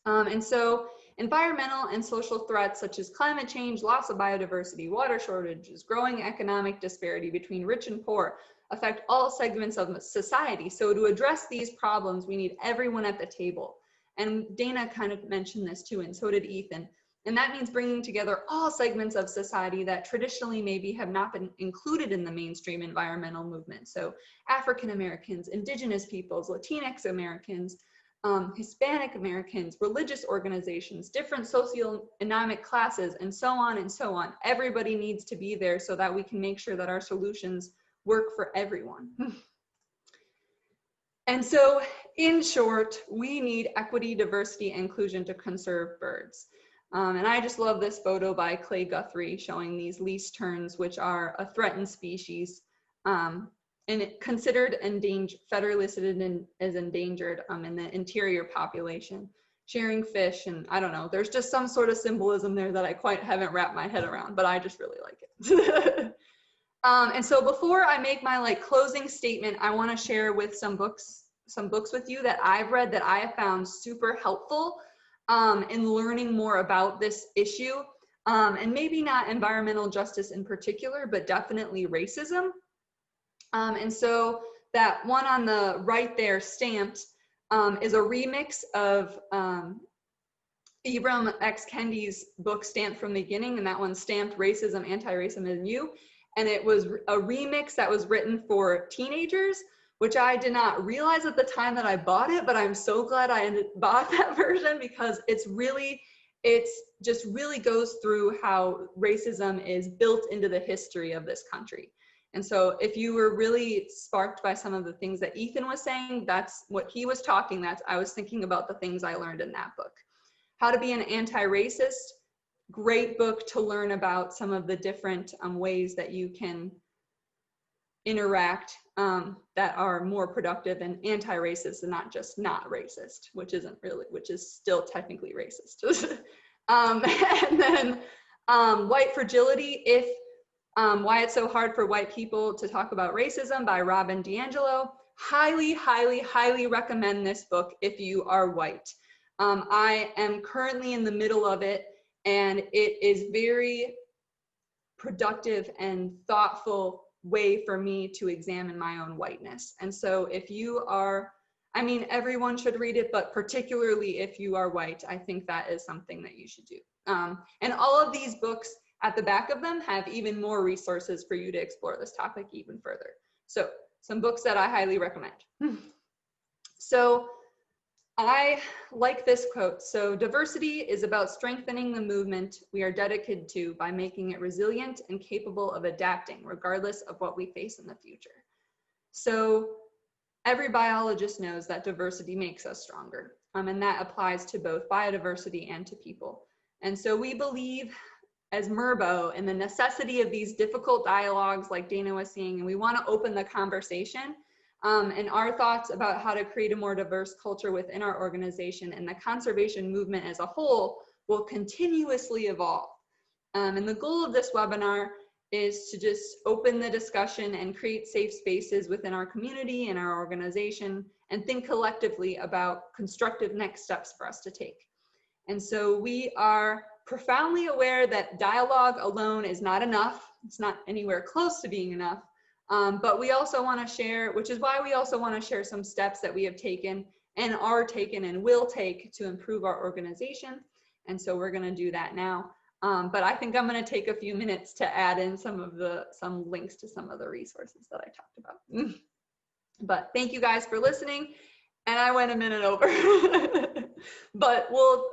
And so environmental and social threats such as climate change, loss of biodiversity, water shortages, growing economic disparity between rich and poor affect all segments of society. So to address these problems, we need everyone at the table. And Dana kind of mentioned this too, and so did Ethan. And that means bringing together all segments of society that traditionally maybe have not been included in the mainstream environmental movement. So African Americans, Indigenous peoples, Latinx Americans, Hispanic Americans, religious organizations, different socioeconomic classes, and so on and so on. Everybody needs to be there so that we can make sure that our solutions work for everyone. And so, in short, we need equity, diversity, and inclusion to conserve birds. And I just love this photo by Clay Guthrie showing these least terns, which are a threatened species, and considered endangered, federally listed as endangered in the interior population, sharing fish, and I don't know, there's just some sort of symbolism there that I quite haven't wrapped my head around, but I just really like it. And so before I make my closing statement, I want to share with some books with you that I've read that I have found super helpful in learning more about this issue, and maybe not environmental justice in particular, but definitely racism. And so that one on the right there, Stamped, is a remix of Ibram X. Kendi's book, Stamped from the Beginning, and that one's Stamped: Racism, Anti-Racism in You. And it was a remix that was written for teenagers, which I did not realize at the time that I bought it, but I'm so glad I bought that version because it's just really goes through how racism is built into the history of this country. And so if you were really sparked by some of the things that Ethan was saying, that's what he was talking, I was thinking about the things I learned in that book. How to Be an Anti-Racist, great book to learn about some of the different ways that you can interact that are more productive and anti-racist and not just not racist, which is still technically racist. And then White Fragility, Why It's So Hard for White People to Talk About Racism by Robin DiAngelo. Highly, highly, highly recommend this book if you are white. I am currently in the middle of it, and it is very productive and thoughtful way for me to examine my own whiteness. And so if you are, everyone should read it, but particularly if you are white, I think that is something that you should do. And all of these books at the back of them have even more resources for you to explore this topic even further. So some books that I highly recommend. So I like this quote. So diversity is about strengthening the movement we are dedicated to by making it resilient and capable of adapting regardless of what we face in the future. So every biologist knows that diversity makes us stronger. And that applies to both biodiversity and to people. And so we believe as MRBO in the necessity of these difficult dialogues like Dana was saying, and we want to open the conversation. And our thoughts about how to create a more diverse culture within our organization and the conservation movement as a whole will continuously evolve. And the goal of this webinar is to just open the discussion and create safe spaces within our community and our organization and think collectively about constructive next steps for us to take. And so we are profoundly aware that dialogue alone is not enough. It's not anywhere close to being enough. But we also want to share, which is why we also want to share some steps that we have taken and are taken and will take to improve our organization. And so we're going to do that now. But I think I'm going to take a few minutes to add in some links to some of the resources that I talked about. But thank you guys for listening. And I went a minute over, but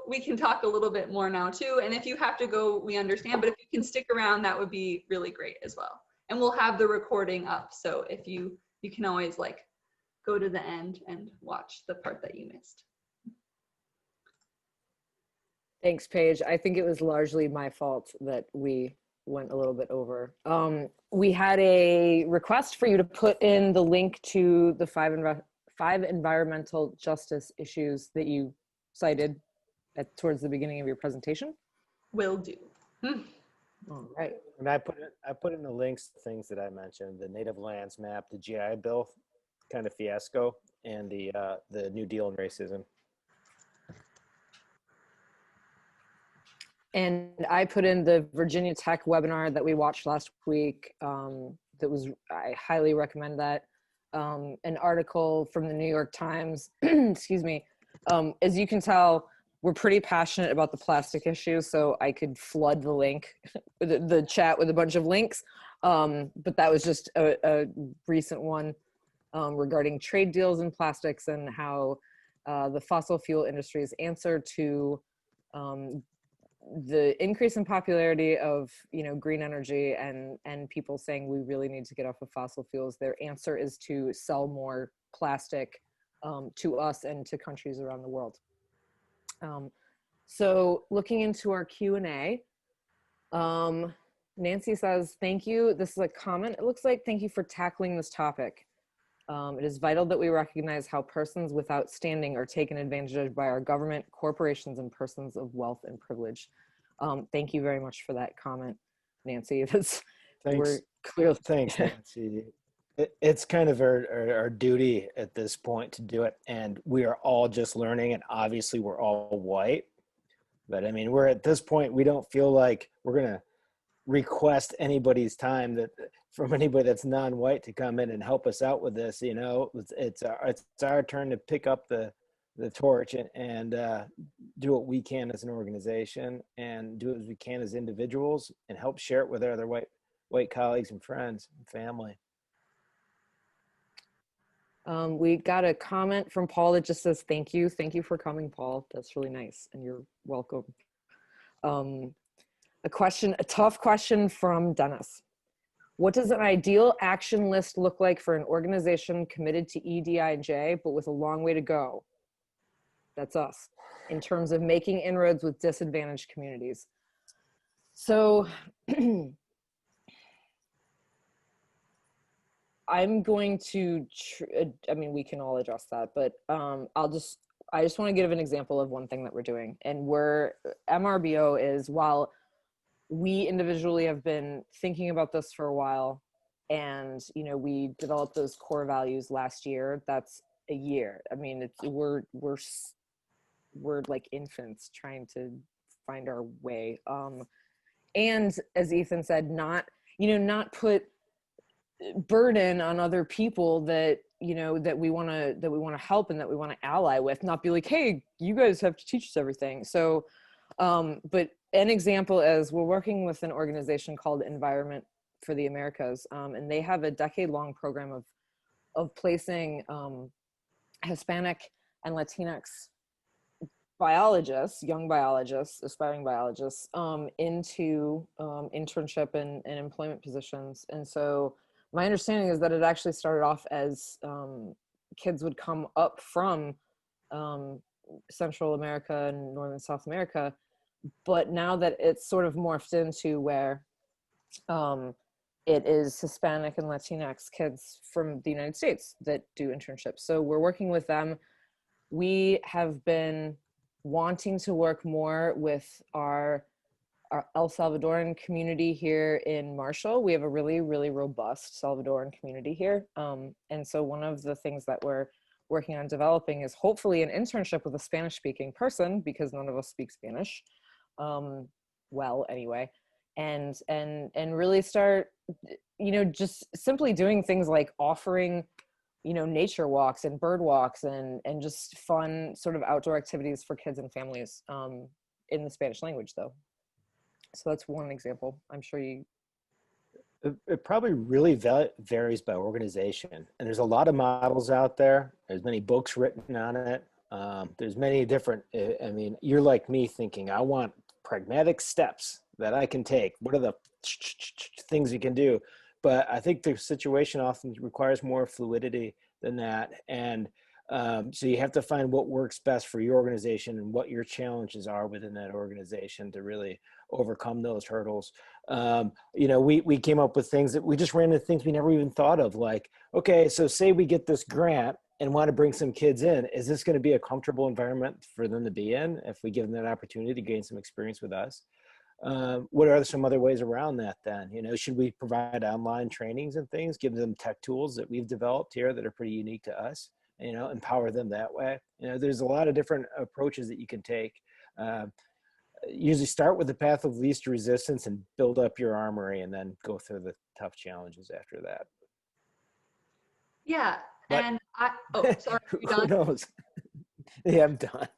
we can talk a little bit more now too. And if you have to go, we understand, but if you can stick around, that would be really great as well. And we'll have the recording up. So if you can always go to the end and watch the part that you missed. Thanks, Paige. I think it was largely my fault that we went a little bit over. We had a request for you to put in the link to the five environmental justice issues that you cited towards the beginning of your presentation. Will do. All right. And I put in the links to things that I mentioned: the native lands map, the GI Bill kind of fiasco and the New Deal and racism. And I put in the Virginia Tech webinar that we watched last week. I highly recommend that. An article from the New York Times, excuse me. As you can tell, we're pretty passionate about the plastic issue, so I could flood the link, the chat with a bunch of links. But that was just a recent one regarding trade deals in plastics and how the fossil fuel industry's answer to the increase in popularity of, you know, green energy and people saying we really need to get off of fossil fuels. Their answer is to sell more plastic to us and to countries around the world. So looking into our Q&A, Nancy says, thank you. This is a comment. It looks like, thank you for tackling this topic. It is vital that we recognize how persons without standing are taken advantage of by our government, corporations, and persons of wealth and privilege. Thank you very much for that comment, Nancy. Thanks. We're clearly Thanks, Nancy. It's kind of our duty at this point to do it, and we are all just learning, and obviously we're all white. But I mean, we're at this point, we don't feel like we're going to request anybody's time that from anybody that's non-white to come in and help us out with this. You know, it's our turn to pick up the torch and do what we can as an organization and do what we can as individuals and help share it with our other white colleagues and friends and family. We got a comment from Paul that just says, thank you. Thank you for coming, Paul. That's really nice. And you're welcome. A tough question from Dennis. What does an ideal action list look like for an organization committed to EDI&J, but with a long way to go? That's us, in terms of making inroads with disadvantaged communities. So I'm going to, I mean, we can all address that, but I just want to give an example of one thing that we're doing. And MRBO is, while we individually have been thinking about this for a while, and, you know, we developed those core values last year. That's a year. I mean, we're like infants trying to find our way. And as Ethan said, not put burden on other people that, you know, that we want to help and that we want to ally with, not be like, hey, you guys have to teach us everything. So, but an example is we're working with an organization called Environment for the Americas, and they have a decade-long program of placing Hispanic and Latinx biologists, young biologists, aspiring biologists, into internship and employment positions. And so my understanding is that it actually started off as kids would come up from Central America and Northern South America, but now that it's sort of morphed into where it is Hispanic and Latinx kids from the United States that do internships. So we're working with them. We have been wanting to work more with our El Salvadoran community here in Marshall. We have a really, really robust Salvadoran community here. And so one of the things that we're working on developing is hopefully an internship with a Spanish-speaking person, because none of us speak Spanish. Well, anyway, and really start, you know, just simply doing things like offering, you know, nature walks and bird walks and just fun sort of outdoor activities for kids and families in the Spanish language, though. So that's one example. I'm sure it probably really varies by organization, and there's a lot of models out there. There's many books written on it. There's many different, I mean, you're like me thinking, I want pragmatic steps that I can take. What are the things you can do? But I think the situation often requires more fluidity than that. And so you have to find what works best for your organization and what your challenges are within that organization to really overcome those hurdles. You know, we came up with things that we just ran into things we never even thought of, like, okay, so say we get this grant and want to bring some kids in. Is this going to be a comfortable environment for them to be in if we give them that opportunity to gain some experience with us? What are some other ways around that then? Should we provide online trainings and things, give them tech tools that we've developed here that are pretty unique to us, empower them that way? There's a lot of different approaches that you can take. Usually start with the path of least resistance and build up your armory and then go through the tough challenges after that. Yeah. But Sorry, are you who done? knows? Yeah, I'm done.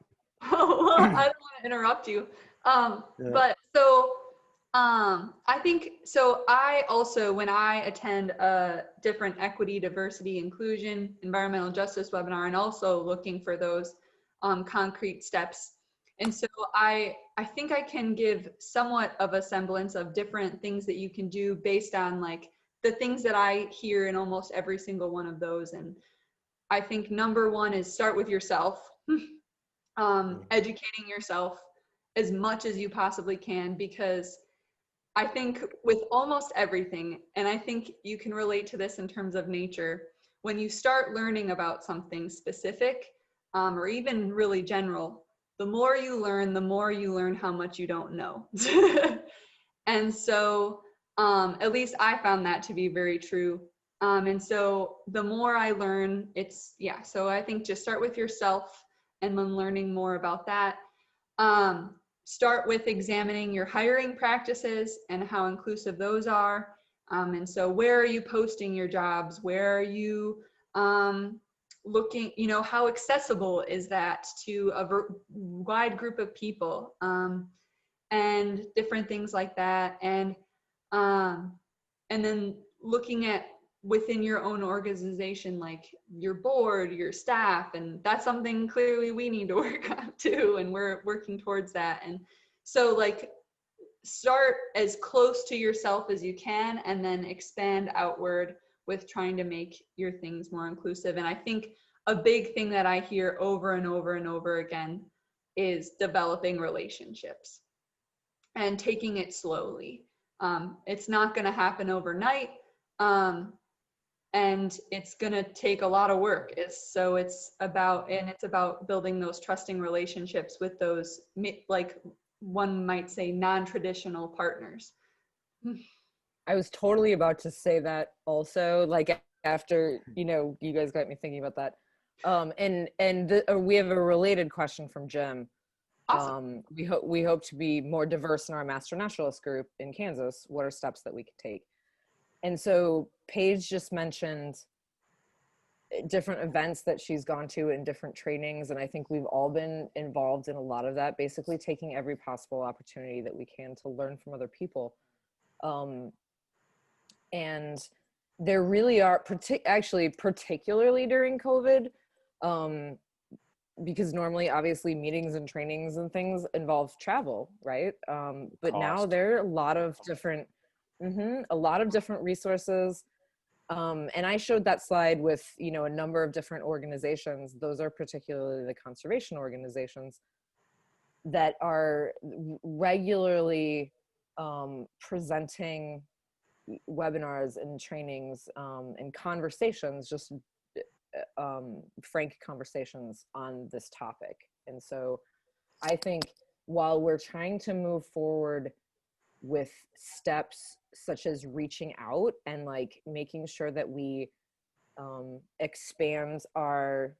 Oh, well, I don't want to interrupt you. But so I think so. I also, when I attend a different equity, diversity, inclusion, environmental justice webinar, and also looking for those concrete steps. And so I think I can give somewhat of a semblance of different things that you can do based on like the things that I hear in almost every single one of those. And I think number one is start with yourself. Educating yourself as much as you possibly can, because I think with almost everything, and I think you can relate to this in terms of nature, when you start learning about something specific or even really general, the more you learn how much you don't know. And so at least I found that to be very true. And so the more I learn, so I think just start with yourself and then learning more about that. Start with examining your hiring practices and how inclusive those are. And so where are you posting your jobs? Where are you looking, how accessible is that to a wide group of people? And different things like that. And then looking at within your own organization, like your board, your staff, and that's something clearly we need to work on too, and we're working towards that. And so like start as close to yourself as you can and then expand outward with trying to make your things more inclusive. And I think a big thing that I hear over and over and over again is developing relationships and taking it slowly. It's not going to happen overnight. And it's going to take a lot of work. It's about building those trusting relationships with those, like one might say, non-traditional partners. I was totally about to say that also, like after, you guys got me thinking about that. We have a related question from Jim. Awesome. We hope to be more diverse in our Master Naturalist group in Kansas. What are steps that we could take? And so Paige just mentioned different events that she's gone to and different trainings. And I think we've all been involved in a lot of that, basically taking every possible opportunity that we can to learn from other people. And there really are, particularly during COVID, because normally obviously meetings and trainings and things involve travel, right? But now there are a lot of different resources. And I showed that slide with, a number of different organizations. Those are particularly the conservation organizations that are regularly presenting webinars and trainings and conversations, just frank conversations on this topic. And so I think while we're trying to move forward with steps such as reaching out and like making sure that we expand our,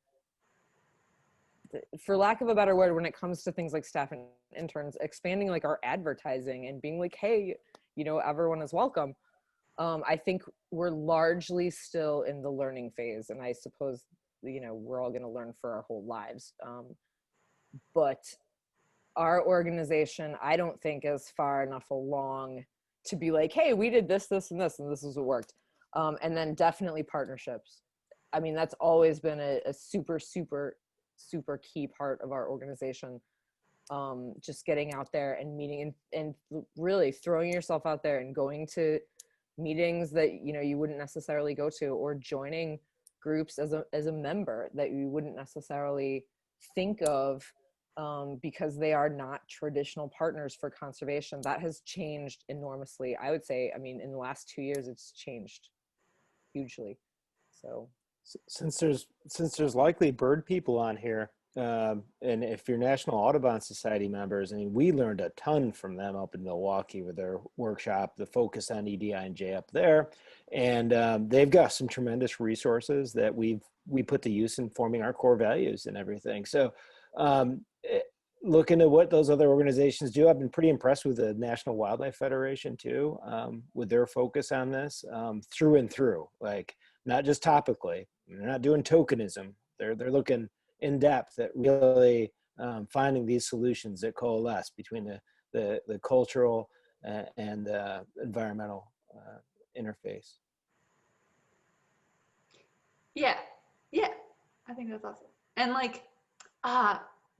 for lack of a better word, when it comes to things like staff and interns, expanding like our advertising and being like, hey, everyone is welcome. I think we're largely still in the learning phase, and I suppose, we're all going to learn for our whole lives. But our organization, I don't think is far enough along to be like, hey, we did this, this, and this, and this is what worked. And then definitely partnerships. I mean, that's always been a super, super, super key part of our organization. Just getting out there and meeting and really throwing yourself out there and going to meetings that you wouldn't necessarily go to, or joining groups as a member that you wouldn't necessarily think of because they are not traditional partners for conservation. That has changed enormously. I would say, in the last 2 years, it's changed hugely. So since there's likely bird people on here, And if you're National Audubon Society members, I mean, we learned a ton from them up in Milwaukee with their workshop, the focus on EDI&J up there. And they've got some tremendous resources that we put to use in forming our core values and everything. So looking at what those other organizations do, I've been pretty impressed with the National Wildlife Federation too, with their focus on this through and through, like not just topically. They're not doing tokenism. They're looking in depth at really finding these solutions that coalesce between the cultural and environmental interface. Yeah, I think that's awesome. And like,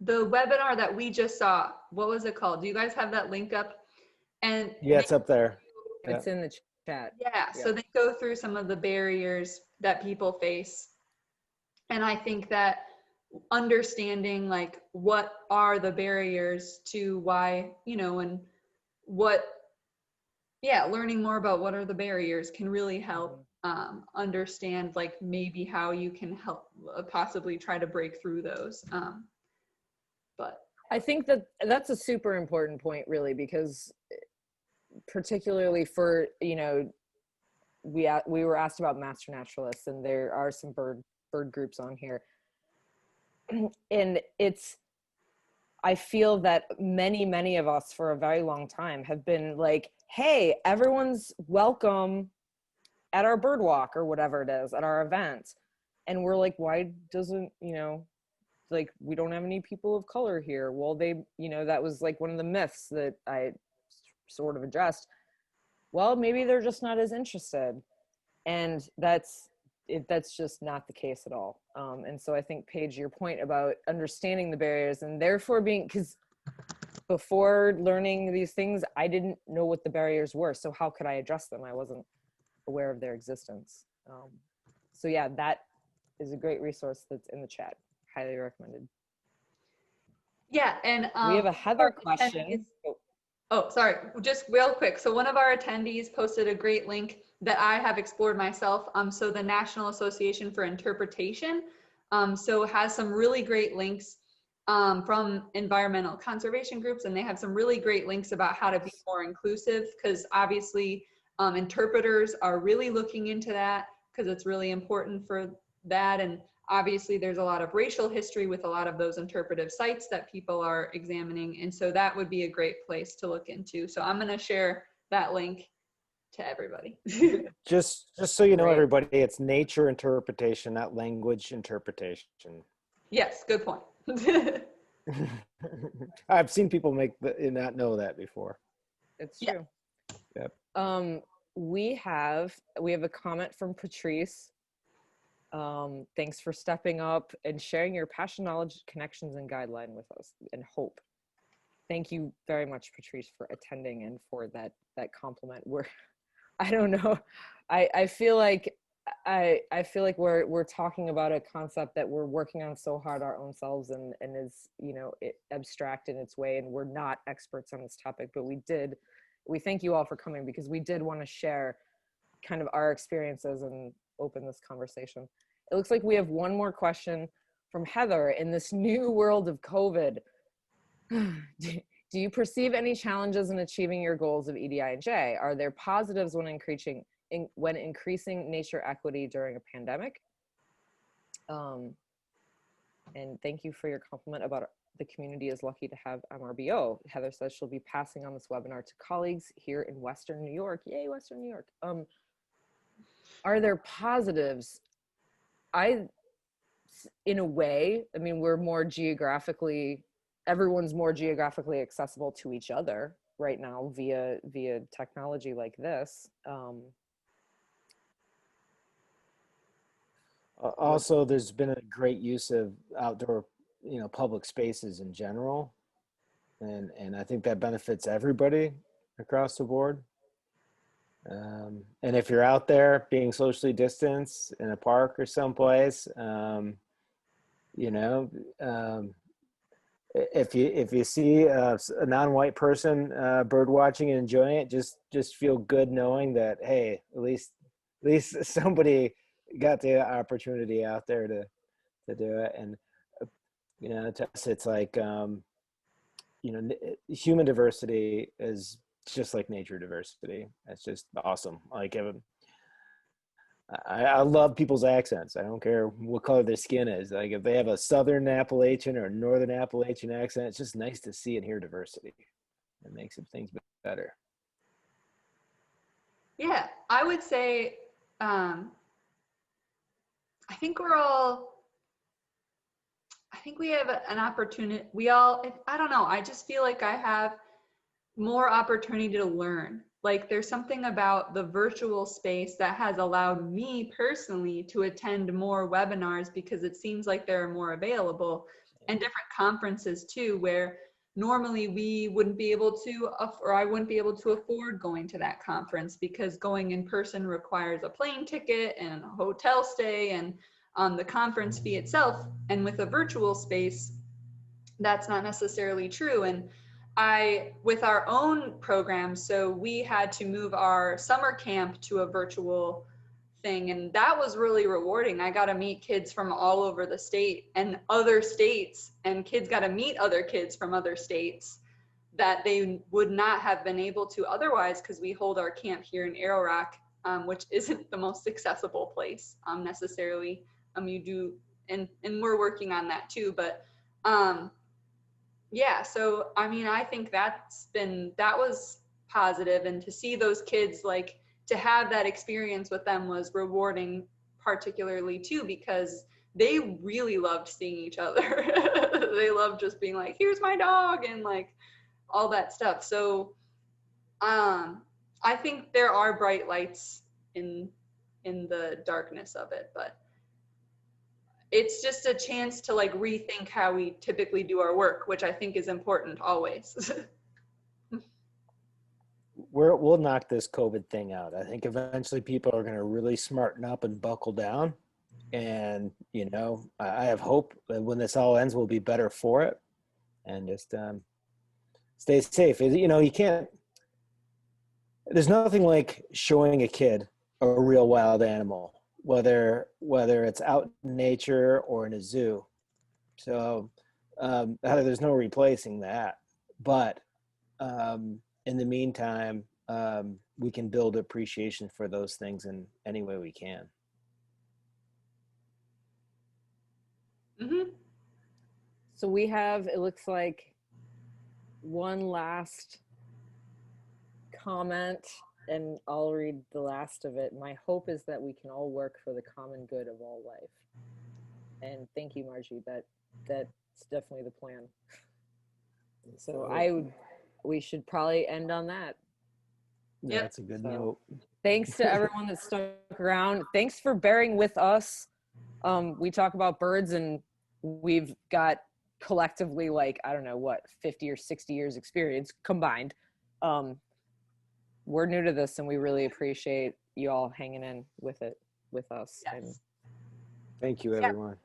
the webinar that we just saw, what was it called? Do you guys have that link up? And yeah, it's up there. It's in the chat. Yeah, so they go through some of the barriers that people face. And I think that understanding like what are the barriers to why, and learning more about what are the barriers can really help understand like maybe how you can help possibly try to break through those. But I think that's a super important point, really, because particularly for, we were asked about master naturalists, and there are some bird groups on here. And I feel that many of us for a very long time have been like, hey, everyone's welcome at our bird walk or whatever it is, at our event. And we're like, why doesn't, like, we don't have any people of color here? Well, that was like one of the myths that I sort of addressed. Well, maybe they're just not as interested. And that's just not the case at all. And so I think, Paige, your point about understanding the barriers and therefore because before learning these things, I didn't know what the barriers were. So how could I address them? I wasn't aware of their existence. So yeah, that is a great resource that's in the chat. Highly recommended. Yeah, and we have a Heather question. Oh, sorry, just real quick. So one of our attendees posted a great link that I have explored myself. So the National Association for Interpretation, so has some really great links from environmental conservation groups, and they have some really great links about how to be more inclusive, because obviously interpreters are really looking into that because it's really important for that. And obviously there's a lot of racial history with a lot of those interpretive sites that people are examining. And so that would be a great place to look into. So I'm going to share that link to everybody. just so you know, everybody, it's nature interpretation, not language interpretation. Yes, good point. I've seen people not know that before. It's true. Yep. We have a comment from Patrice. Thanks for stepping up and sharing your passion, knowledge, connections, and guideline with us, and hope. Thank you very much, Patrice, for attending and for that compliment. I don't know. I feel like we're talking about a concept that we're working on so hard our own selves, and is abstract in its way, and we're not experts on this topic. But we thank you all for coming, because we did want to share kind of our experiences and open this conversation. It looks like we have one more question from Heather. In this new world of COVID, do you perceive any challenges in achieving your goals of EDI&J? Are there positives when increasing nature equity during a pandemic? And thank you for your compliment about the community is lucky to have MRBO. Heather says she'll be passing on this webinar to colleagues here in Western New York. Yay, Western New York. Are there positives? In a way, I mean, everyone's more geographically accessible to each other right now via technology like this. Also, there's been a great use of outdoor, public spaces in general. And I think that benefits everybody across the board. And if you're out there being socially distanced in a park or someplace, if you see a non-white person bird watching and enjoying it, just feel good knowing that, hey, at least somebody got the opportunity out there to do it. And You know, to us, it's like, you know, human diversity is just like nature diversity. It's just awesome. Like, I love people's accents. I don't care what color their skin is. Like, if they have a Southern Appalachian or a Northern Appalachian accent, it's just nice to see and hear diversity. It makes things better. Yeah, I would say, I think we're all, I think we have an opportunity. We all, I don't know, I just feel like I have more opportunity to learn. Like there's something about the virtual space that has allowed me personally to attend more webinars because it seems like they're more available, and different conferences too, where normally we wouldn't be able to, or I wouldn't be able to afford going to that conference because going in person requires a plane ticket and a hotel stay and the conference fee itself. And with a virtual space, that's not necessarily true. And with our own program, so we had to move our summer camp to a virtual thing, and that was really rewarding. I got to meet kids from all over the state and other states, and kids got to meet other kids from other states that they would not have been able to otherwise, because we hold our camp here in Arrow Rock, which isn't the most accessible place necessarily. You do, and we're working on that too, but yeah, so I mean, I think that was positive, and to see those kids, like, to have that experience with them was rewarding, particularly too, because they really loved seeing each other. They loved just being like, here's my dog, and like all that stuff. So I think there are bright lights in the darkness of it, but it's just a chance to like rethink how we typically do our work, which I think is important always. We'll knock this COVID thing out. I think eventually people are going to really smarten up and buckle down. And, you know, I have hope that when this all ends, we'll be better for it. And just stay safe. You know, you can't, there's nothing like showing a kid a real wild animal, whether it's out in nature or in a zoo. So there's no replacing that. But in the meantime, we can build appreciation for those things in any way we can. Mm-hmm. So we have, it looks like, one last comment, and I'll read the last of it. My hope is that we can all work for the common good of all life. And thank you, Margie. That's definitely the plan. So we should probably end on that. Yeah, that's a good note. Thanks to everyone that stuck around. Thanks for bearing with us. We talk about birds, and we've got collectively, like, I don't know what, 50 or 60 years experience combined. We're new to this, and we really appreciate you all hanging in with us. Yes. And thank you, everyone.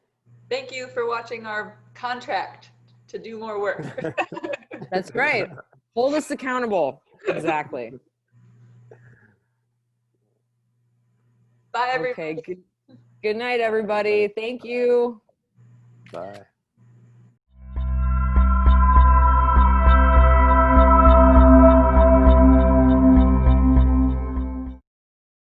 Thank you for watching our contract to do more work. That's great. Hold us accountable. Exactly. Bye, everybody. Okay. Good night, everybody. Thank you. Bye.